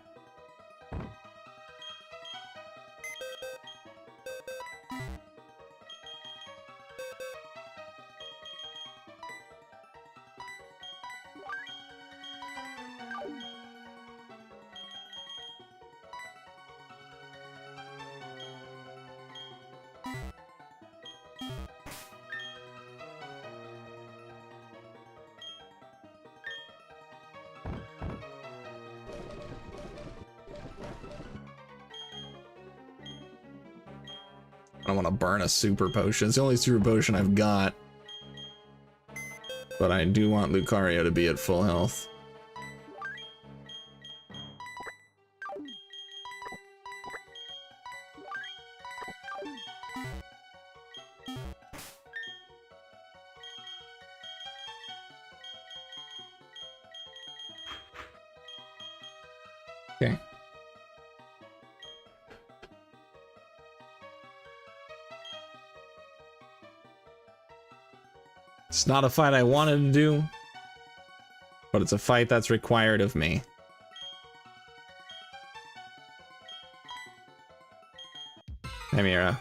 Speaker 1: I don't want to burn a super potion. It's the only super potion I've got. But I do want Lucario to be at full health. Okay. It's not a fight I wanted to do, but it's a fight that's required of me. Hey, Mira.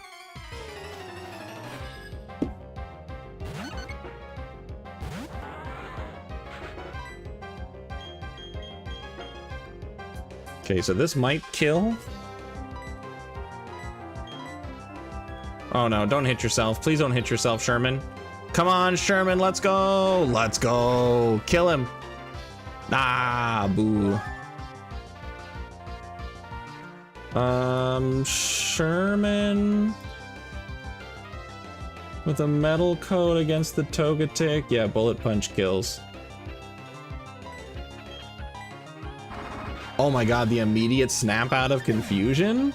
Speaker 1: Okay, so this might kill. Oh no, don't hit yourself. Please don't hit yourself, Sherman. Come on, Sherman, let's go! Let's go! Kill him! Ah, boo. Sherman... with a metal coat against the Togetic? Yeah, bullet punch kills. Oh my god, the immediate snap out of confusion?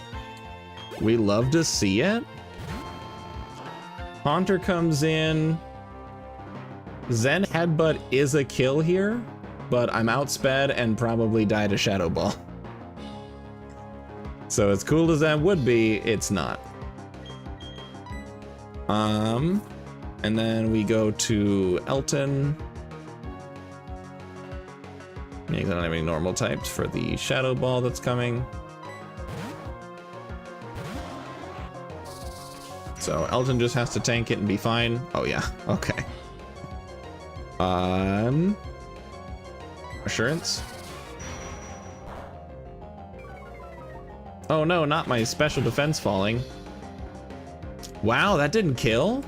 Speaker 1: We love to see it. Haunter comes in. Zen Headbutt is a kill here, but I'm outsped and probably die to Shadow Ball. So as cool as that would be, it's not. And then we go to Elton. I don't have any normal types for the Shadow Ball that's coming. So Elton just has to tank it and be fine. Oh yeah, okay. Assurance. Oh no, not my special defense falling. Wow, that didn't kill?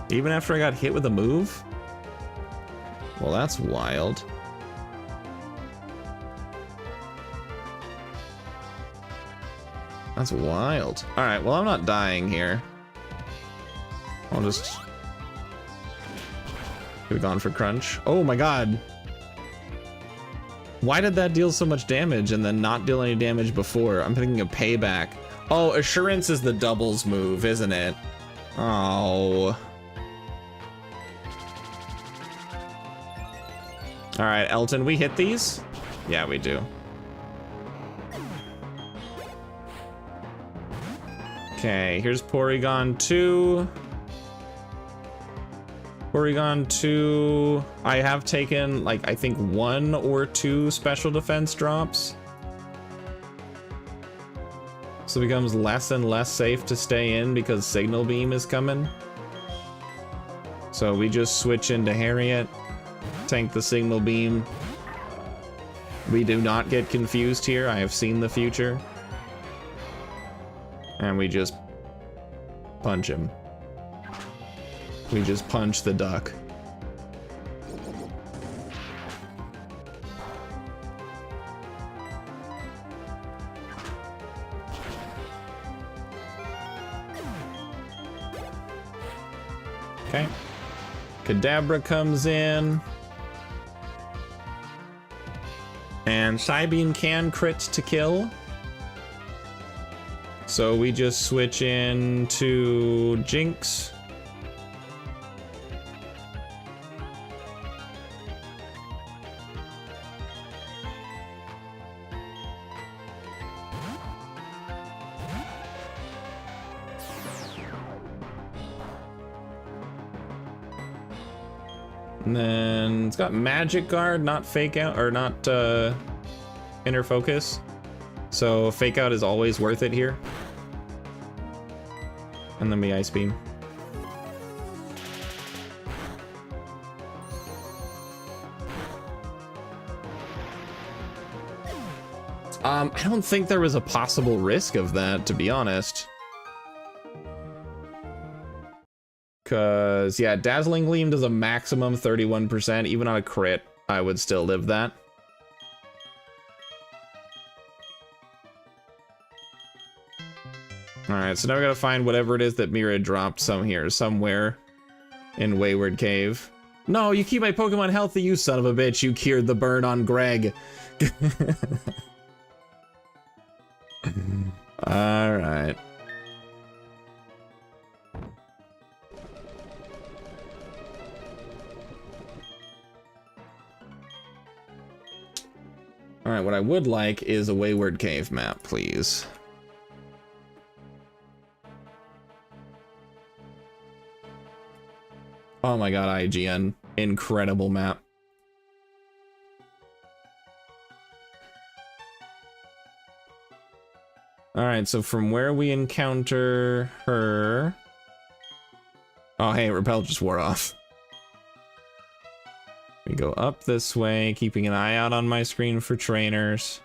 Speaker 1: Even after I got hit with a move? Well, that's wild. That's wild. All right, well, I'm not dying here. I'll just... Could've gone for crunch. Oh my god. Why did that deal so much damage and then not deal any damage before? I'm thinking of payback. Oh, Assurance is the doubles move, isn't it? Oh. All right, Elton, we hit these? Yeah, we do. Okay, here's Porygon 2. Porygon 2. I have taken, like, I think 1 or 2 special defense drops. So it becomes less and less safe to stay in because Signal Beam is coming. So we just switch into Harriet, tank the Signal Beam. We do not get confused here. I have seen the future. And we just punch him. We just punch the duck. Okay. Kadabra comes in. And Psybeam can crit to kill. So we just switch in to Jinx. And then it's got Magic Guard, not Fake Out, or not Inner Focus. So Fake Out is always worth it here. And then we Ice Beam. I don't think there was a possible risk of that, to be honest. Cause yeah, Dazzling Gleam does a maximum 31%. Even on a crit, I would still live that. Alright, so now we gotta find whatever it is that Mira dropped somewhere in Wayward Cave. No, you keep my Pokemon healthy, you son of a bitch. You cured the burn on Greg. Alright. Alright, what I would like is a Wayward Cave map, please. Oh my god, IGN. Incredible map. Alright, so from where we encounter her... Oh, hey, Repel just wore off. We go up this way, keeping an eye out on my screen for trainers.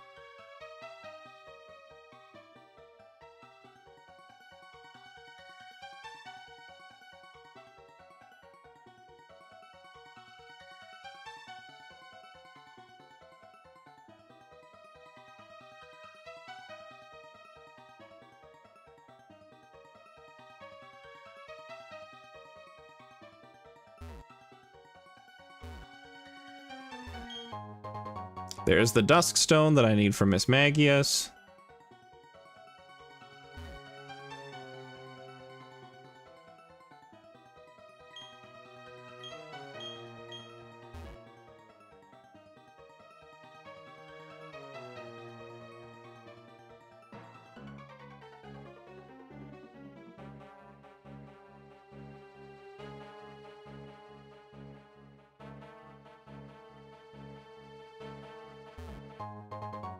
Speaker 1: There's the Dusk Stone that I need from Miss Magius.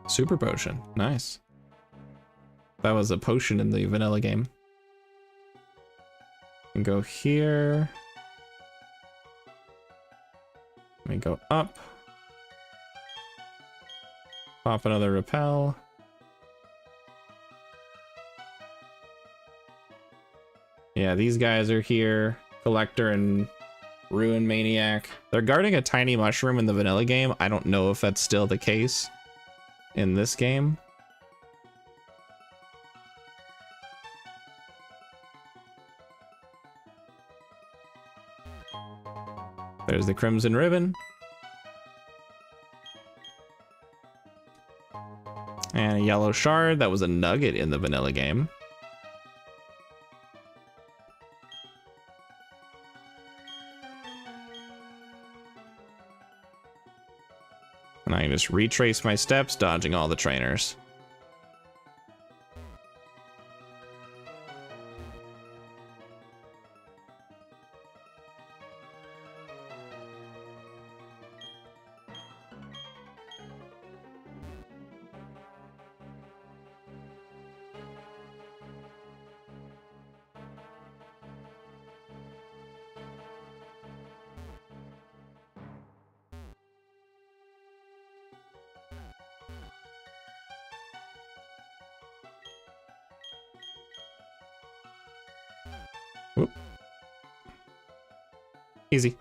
Speaker 1: Super potion, nice. That was a potion in the vanilla game. And go here. Let me go up. Pop another repel. Yeah, these guys are here. Collector and Ruin Maniac. They're guarding a tiny mushroom in the vanilla game. I don't know if that's still the case in this game. There's the Crimson Ribbon. And a yellow shard. That was a nugget in the vanilla game. And I can just retrace my steps, dodging all the trainers. Whoop. Easy.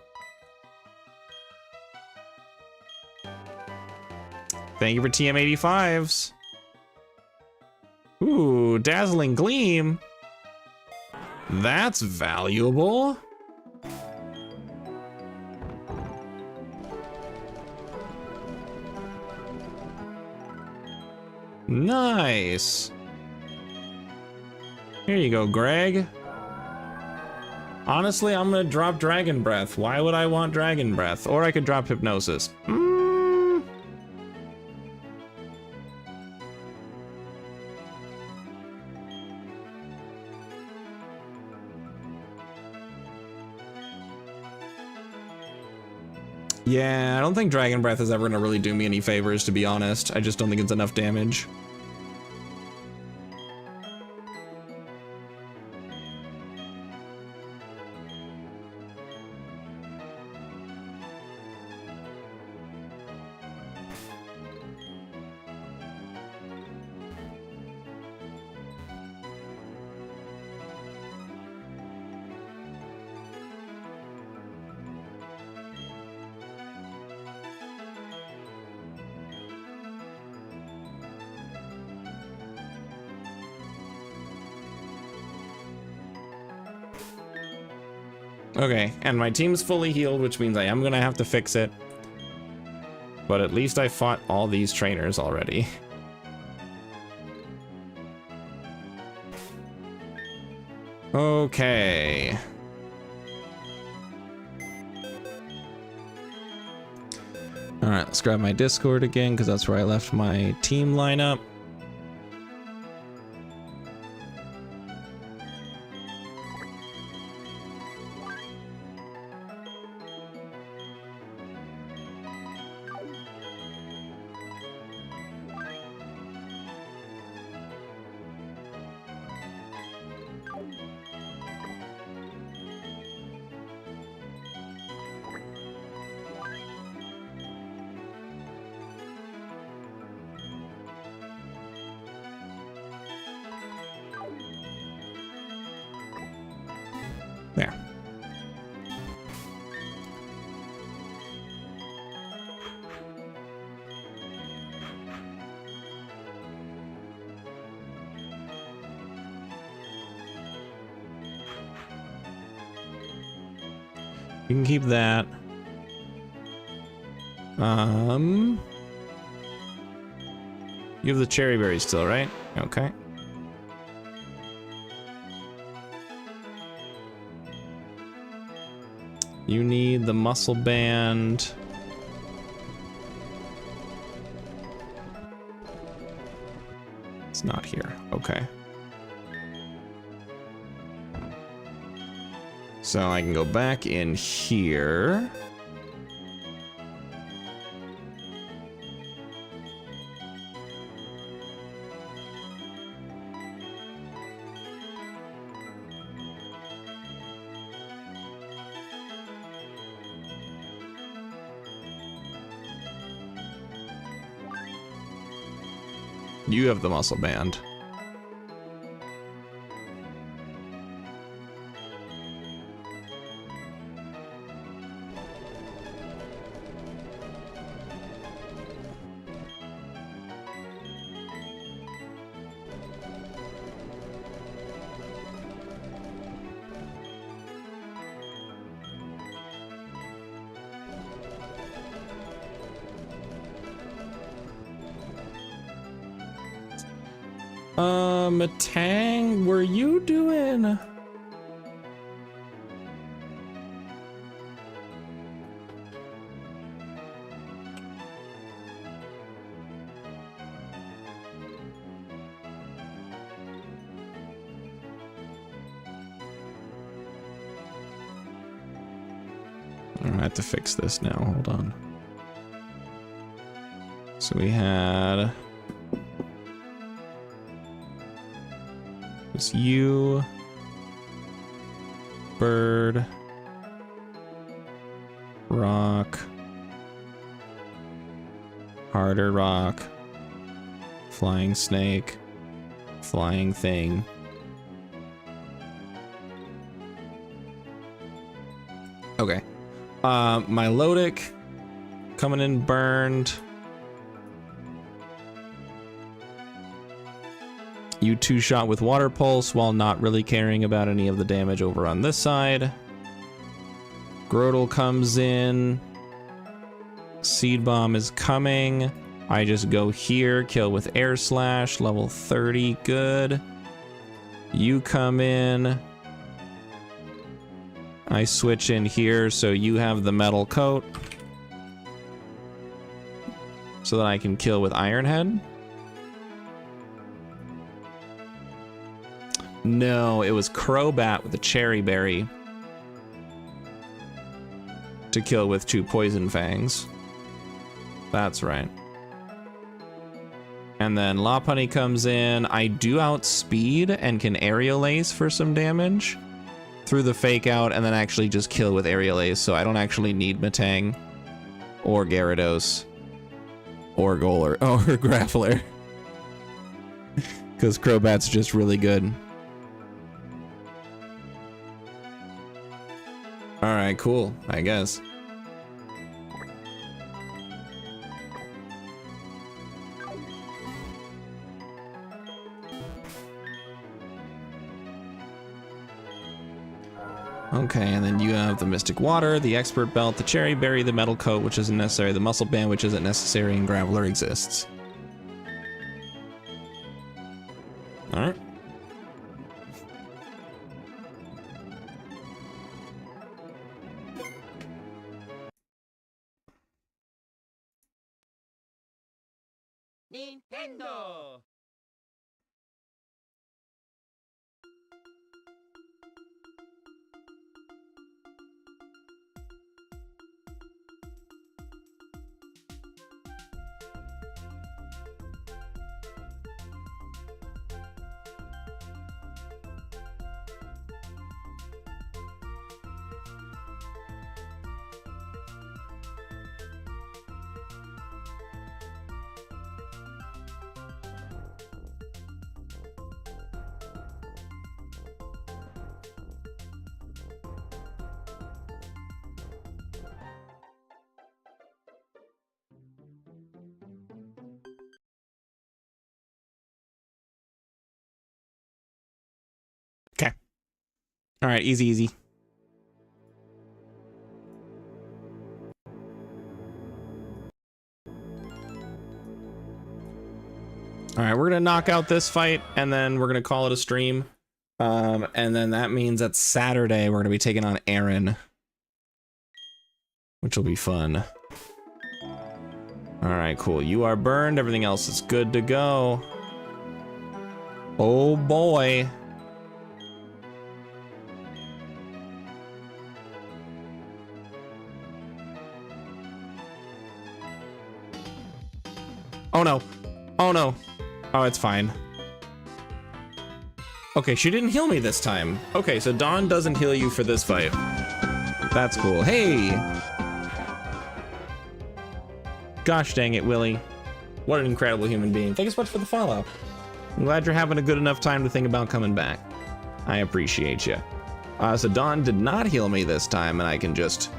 Speaker 1: Thank you for TM85s. Ooh, dazzling gleam. That's valuable. Nice. Here you go, Greg. Honestly, I'm gonna drop Dragon Breath. Why would I want Dragon Breath? Or I could drop Hypnosis. Yeah, I don't think Dragon Breath is ever gonna really do me any favors, to be honest. I just don't think it's enough damage. Okay, and my team's fully healed, which means I am gonna have to fix it. But at least I fought all these trainers already. Okay. Alright, let's grab my Discord again, because that's where I left my team lineup. There. You can keep that. You have the cherry berries still, right? Okay. You need the muscle band. It's not here. Okay. So I can go back in here. You have the muscle band. Matang, were you doing? I have to fix this now. Hold on. So we had... It's you, bird, rock, harder rock, flying snake, flying thing. Okay. Milotic coming in burned. You two-shot with Water Pulse while not really caring about any of the damage over on this side. Grotle comes in. Seed Bomb is coming. I just go here, kill with Air Slash, level 30, good. You come in. I switch in here so you have the metal coat. So that I can kill with Iron Head. No, it was Crobat with the Cherry Berry to kill with 2 Poison Fangs. That's right. And then Lopunny comes in. I do outspeed and can Aerial Ace for some damage through the Fake Out, and then actually just kill with Aerial Ace, so I don't actually need Metang or Gyarados or Goler or Grappler because Crobat's just really good. All right, cool, I guess. Okay, and then you have the Mystic Water, the Expert Belt, the Cherry Berry, the Metal Coat, which isn't necessary, the Muscle Band, which isn't necessary, and Graveler exists. All right.
Speaker 2: Nintendo!
Speaker 1: Okay. All right, easy, easy. All right, we're gonna knock out this fight, and then we're gonna call it a stream. And then that means that Saturday we're gonna be taking on Aaron, which will be fun. All right, cool. You are burned. Everything else is good to go. Oh boy. Oh no. Oh no. Oh, it's fine. Okay, she didn't heal me this time. Okay, so Dawn doesn't heal you for this fight. That's cool. Hey! Gosh dang it, Willie. What an incredible human being. Thank you so much for the follow. I'm glad you're having a good enough time to think about coming back. I appreciate you. So Dawn did not heal me this time, and I can just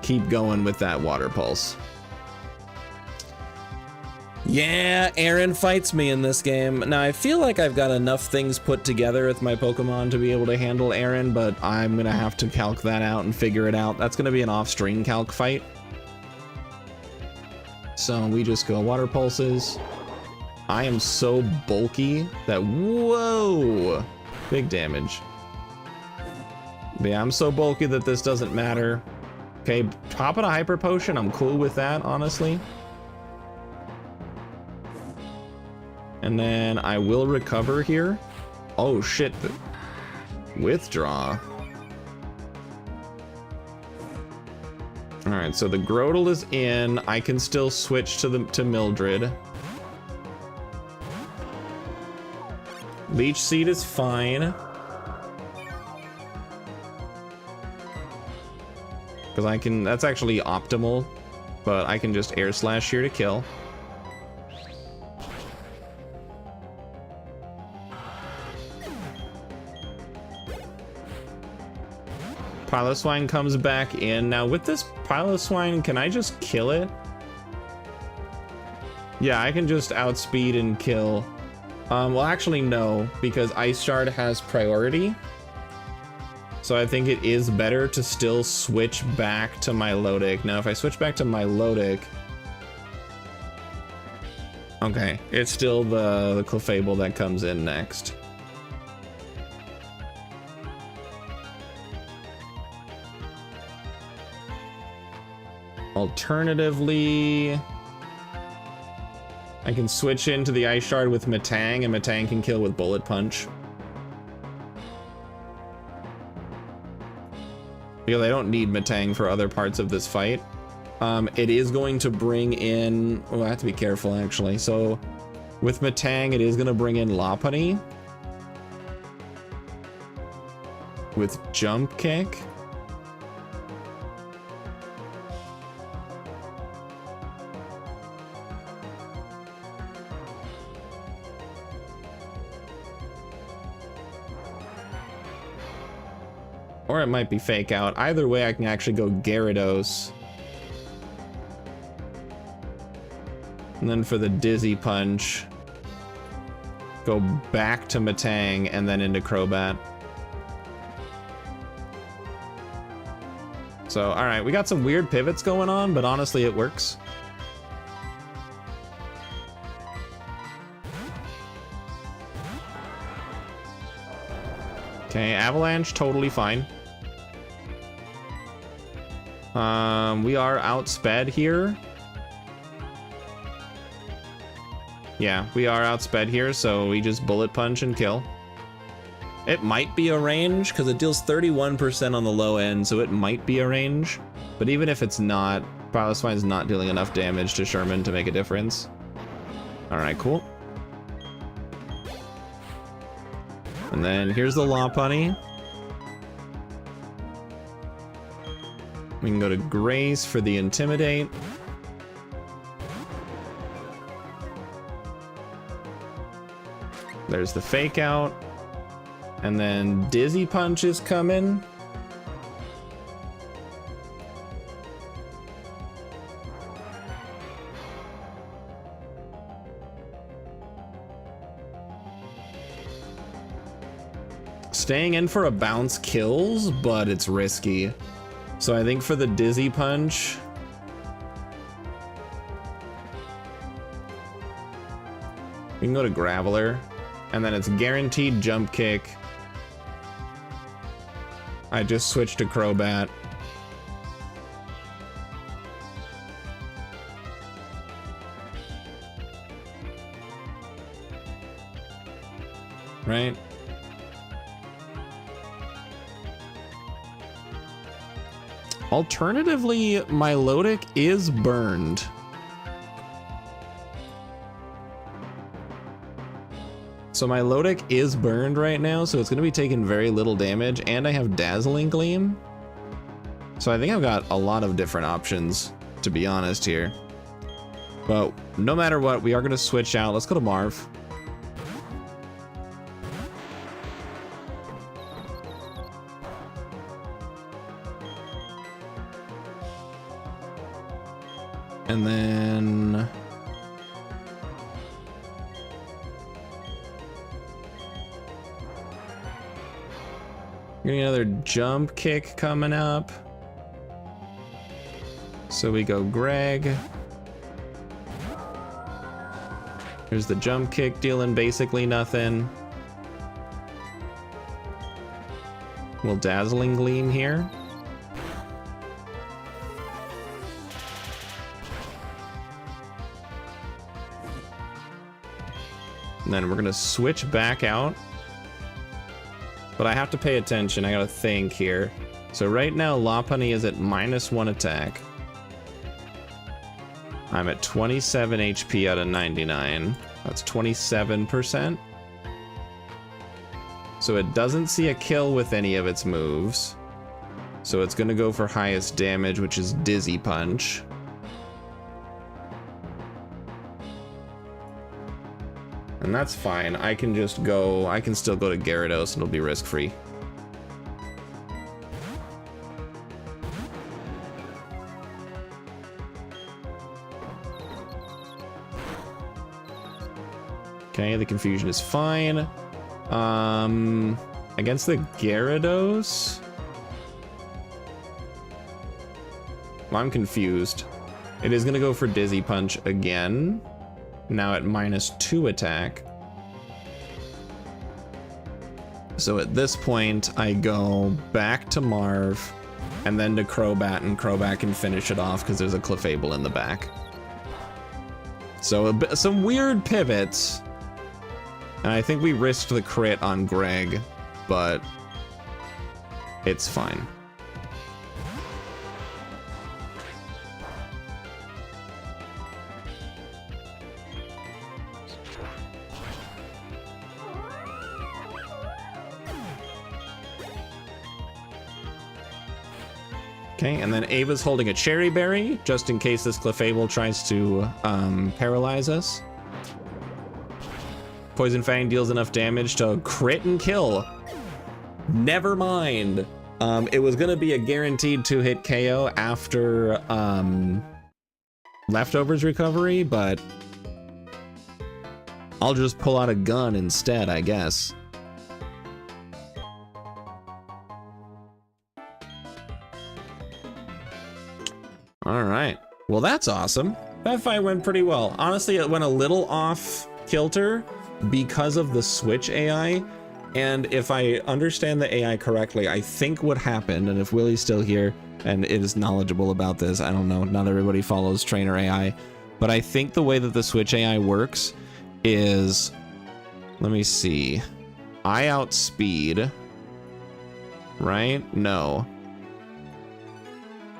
Speaker 1: keep going with that Water Pulse. Yeah, Aaron fights me in this game. Now, I feel like I've got enough things put together with my Pokemon to be able to handle Aaron, but I'm going to have to calc that out and figure it out. That's going to be an off-string calc fight. So we just go Water Pulses. I am so bulky that, whoa, big damage. But yeah, I'm so bulky that this doesn't matter. Okay, popping a Hyper Potion, I'm cool with that, honestly. And then I will recover here. Oh shit, withdraw. All right, so the Grotle is in. I can still switch to Mildred. Leech Seed is fine. Because I can, that's actually optimal, but I can just Air Slash here to kill. Piloswine comes back in. Now with this Piloswine, can I just kill it? Yeah, I can just outspeed and kill. Well, actually no, because Ice Shard has priority. So I think it is better to still switch back to Milotic. Now if I switch back to Milotic... Okay, it's still the Clefable that comes in next. Alternatively, I can switch into the Ice Shard with Metang, and Metang can kill with Bullet Punch. Because I don't need Metang for other parts of this fight. It is going to bring in... Oh, I have to be careful, actually. So, with Metang, it is going to bring in Lopunny. With Jump Kick. Or it might be Fake Out. Either way, I can actually go Gyarados. And then for the Dizzy Punch, go back to Metang and then into Crobat. So, alright, we got some weird pivots going on, but honestly, it works. Okay, Avalanche, totally fine. We are outsped here. Yeah, we are outsped here, so we just Bullet Punch and kill. It might be a range, because it deals 31% on the low end, so it might be a range. But even if it's not, Piloswine's not dealing enough damage to Sherman to make a difference. Alright, cool. And then here's the Lopunny. We can go to Grace for the Intimidate. There's the Fake Out. And then Dizzy Punch is coming. Staying in for a bounce kills, but it's risky. So I think for the Dizzy Punch, we can go to Graveler, and then it's guaranteed Jump Kick. I just switched to Crobat. Right? Alternatively, Milotic is burned. So Milotic is burned right now, so it's going to be taking very little damage, and I have Dazzling Gleam. So I think I've got a lot of different options, to be honest here. But no matter what, we are going to switch out. Let's go to Marv. And then... getting another Jump Kick coming up. So we go Greg. Here's the Jump Kick dealing basically nothing. We'll Dazzling Gleam here. And then we're gonna switch back out. But I have to pay attention, I gotta think here. So right now, Lopunny is at -1 attack. I'm at 27 HP out of 99. That's 27%. So it doesn't see a kill with any of its moves. So it's gonna go for highest damage, which is Dizzy Punch. And that's fine. I can just go, I can still go to Gyarados and it'll be risk-free. Okay, the confusion is fine. Against the Gyarados? I'm confused. It is gonna go for Dizzy Punch again. Now at -2 attack. So at this point, I go back to Marv, and then to Crobat, and Crobat can finish it off because there's a Clefable in the back. So some weird pivots. And I think we risked the crit on Greg, but it's fine. Okay, and then Ava's holding a Cherry Berry, just in case this Clefable tries to paralyze us. Poison Fang deals enough damage to crit and kill. Never mind. It was gonna be a guaranteed 2-hit KO after Leftovers recovery, but I'll just pull out a gun instead, I guess. All right, well, that's awesome. That fight went pretty well. Honestly, it went a little off kilter because of the Switch AI. And if I understand the AI correctly, I think what happened, and if Willie's still here and is knowledgeable about this, I don't know, not everybody follows trainer AI, but I think the way that the Switch AI works is, let me see, I outspeed, right? No.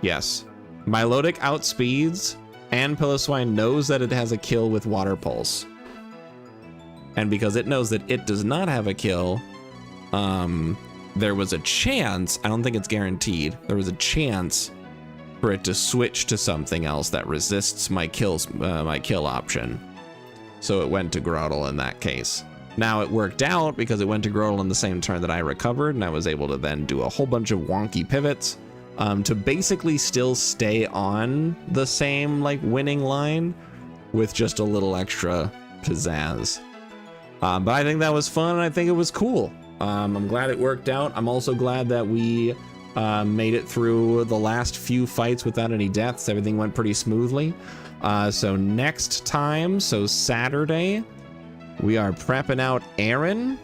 Speaker 1: Yes. Milotic outspeeds, and Piloswine knows that it has a kill with Water Pulse. And because it knows that it does not have a kill, there was a chance, I don't think it's guaranteed, there was a chance for it to switch to something else that resists my kill option. So it went to Groudle in that case. Now it worked out because it went to Groudle in the same turn that I recovered, and I was able to then do a whole bunch of wonky pivots to basically still stay on the same like winning line with just a little extra pizzazz. But I think that was fun, and I think it was cool. I'm glad it worked out. I'm also glad that we made it through the last few fights without any deaths. Everything went pretty smoothly. So next time, so Saturday, we are prepping out Aaron.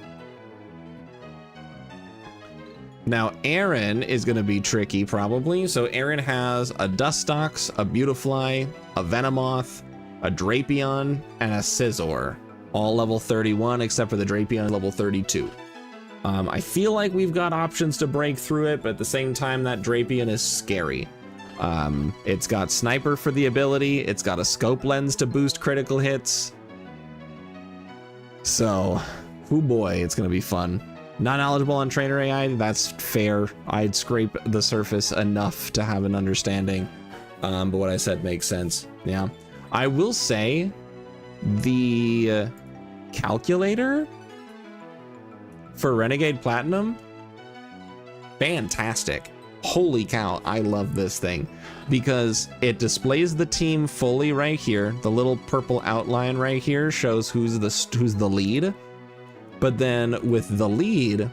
Speaker 1: Now, Aaron is going to be tricky, probably. So Aaron has a Dustox, a Beautifly, a Venomoth, a Drapion, and a Scizor. All level 31, except for the Drapion level 32. I feel like we've got options to break through it, but at the same time, that Drapion is scary. It's got Sniper for the ability. It's got a Scope Lens to boost critical hits. So, oh boy, it's going to be fun. Not knowledgeable on trainer AI, that's fair. I'd scrape the surface enough to have an understanding. But what I said makes sense. Yeah. I will say the calculator for Renegade Platinum, fantastic. Holy cow, I love this thing because it displays the team fully right here. The little purple outline right here shows who's the lead. But then with the lead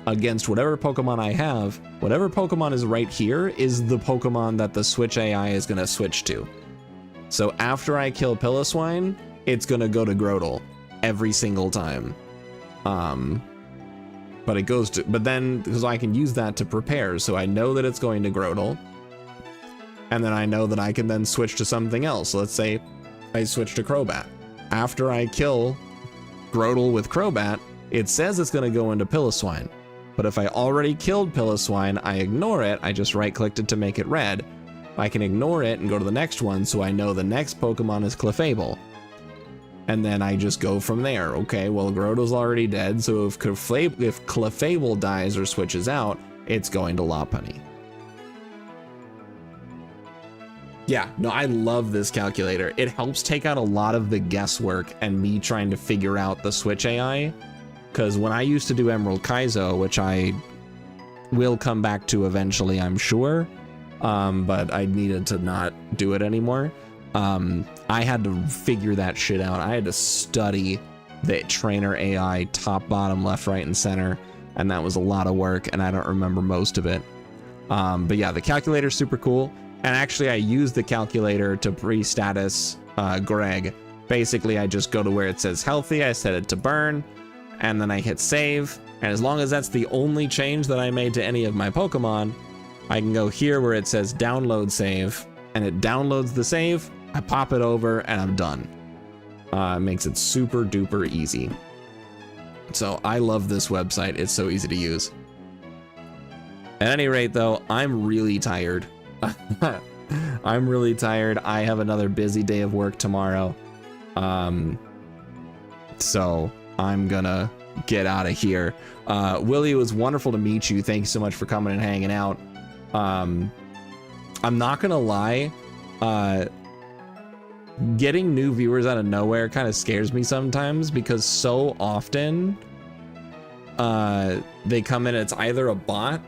Speaker 1: against whatever Pokemon I have, whatever Pokemon is right here is the Pokemon that the Switch AI is going to switch to. So after I kill Piloswine, it's going to go to Groudle every single time. But it goes to, but then, because I can use that to prepare, so I know that it's going to Groudle. And then I know that I can then switch to something else. Let's say I switch to Crobat. After I kill Groudle with Crobat, it says it's going to go into Piloswine. But if I already killed Piloswine, I ignore it. I just right-clicked it to make it red. I can ignore it and go to the next one, so I know the next Pokemon is Clefable. And then I just go from there. Okay, well, Gyarados already dead, so if Clefable dies or switches out, it's going to Lopunny. Yeah, no, I love this calculator. It helps take out a lot of the guesswork and me trying to figure out the Switch AI. Because when I used to do Emerald Kaizo, which I will come back to eventually, I'm sure, but I needed to not do it anymore. I had to figure that shit out. I had to study the trainer AI top, bottom, left, right, and center, and that was a lot of work, and I don't remember most of it. But yeah, the calculator's super cool. And actually, I use the calculator to pre-status Greg. Basically, I just go to where it says healthy, I set it to burn, and then I hit save. And as long as that's the only change that I made to any of my Pokemon, I can go here where it says download save, and it downloads the save, I pop it over, and I'm done. It makes it super duper easy. So I love this website, it's so easy to use. At any rate though, I'm really tired. I'm really tired. I have another busy day of work tomorrow. So I'm gonna get out of here. Willie, it was wonderful to meet you. Thank you so much for coming and hanging out. I'm not gonna lie, getting new viewers out of nowhere kind of scares me sometimes, because so often they come in, it's either a bot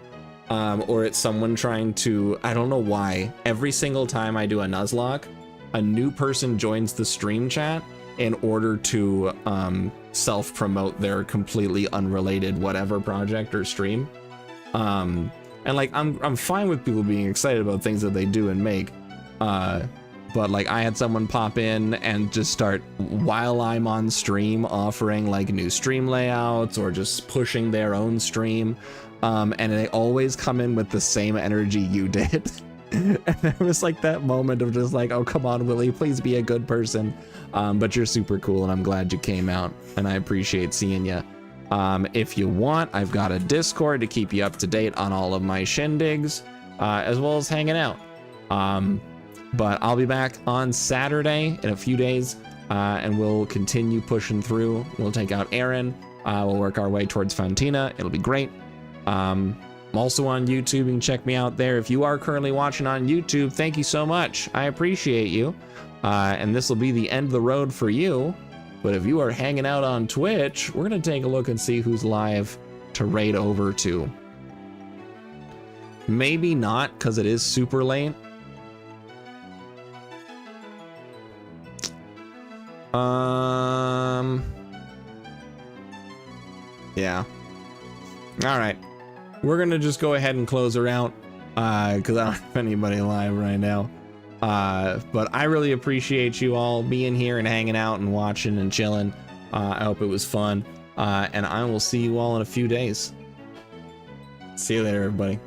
Speaker 1: or it's someone trying to, I don't know why, every single time I do a Nuzlocke, a new person joins the stream chat in order to self-promote their completely unrelated whatever project or stream. And like, I'm fine with people being excited about things that they do and make, but like I had someone pop in and just start, while I'm on stream, offering like new stream layouts or just pushing their own stream. And they always come in with the same energy you did. And there was like that moment of just like, oh, come on, Willie, please be a good person. But you're super cool, and I'm glad you came out, and I appreciate seeing you. If you want, I've got a Discord to keep you up to date on all of my shindigs, as well as hanging out. But I'll be back on Saturday in a few days, and we'll continue pushing through. We'll take out Aaron. We'll work our way towards Fantina. It'll be great. I'm also on YouTube. You can check me out there. If you are currently watching on YouTube, thank you so much. I appreciate you. And this will be the end of the road for you. But if you are hanging out on Twitch, we're going to take a look and see who's live to raid over to. Maybe not, because it is super late. Yeah. All right. We're going to just go ahead and close her out, because I don't have anybody live right now. But I really appreciate you all being here and hanging out and watching and chilling. I hope it was fun. And I will see you all in a few days. See you later, everybody.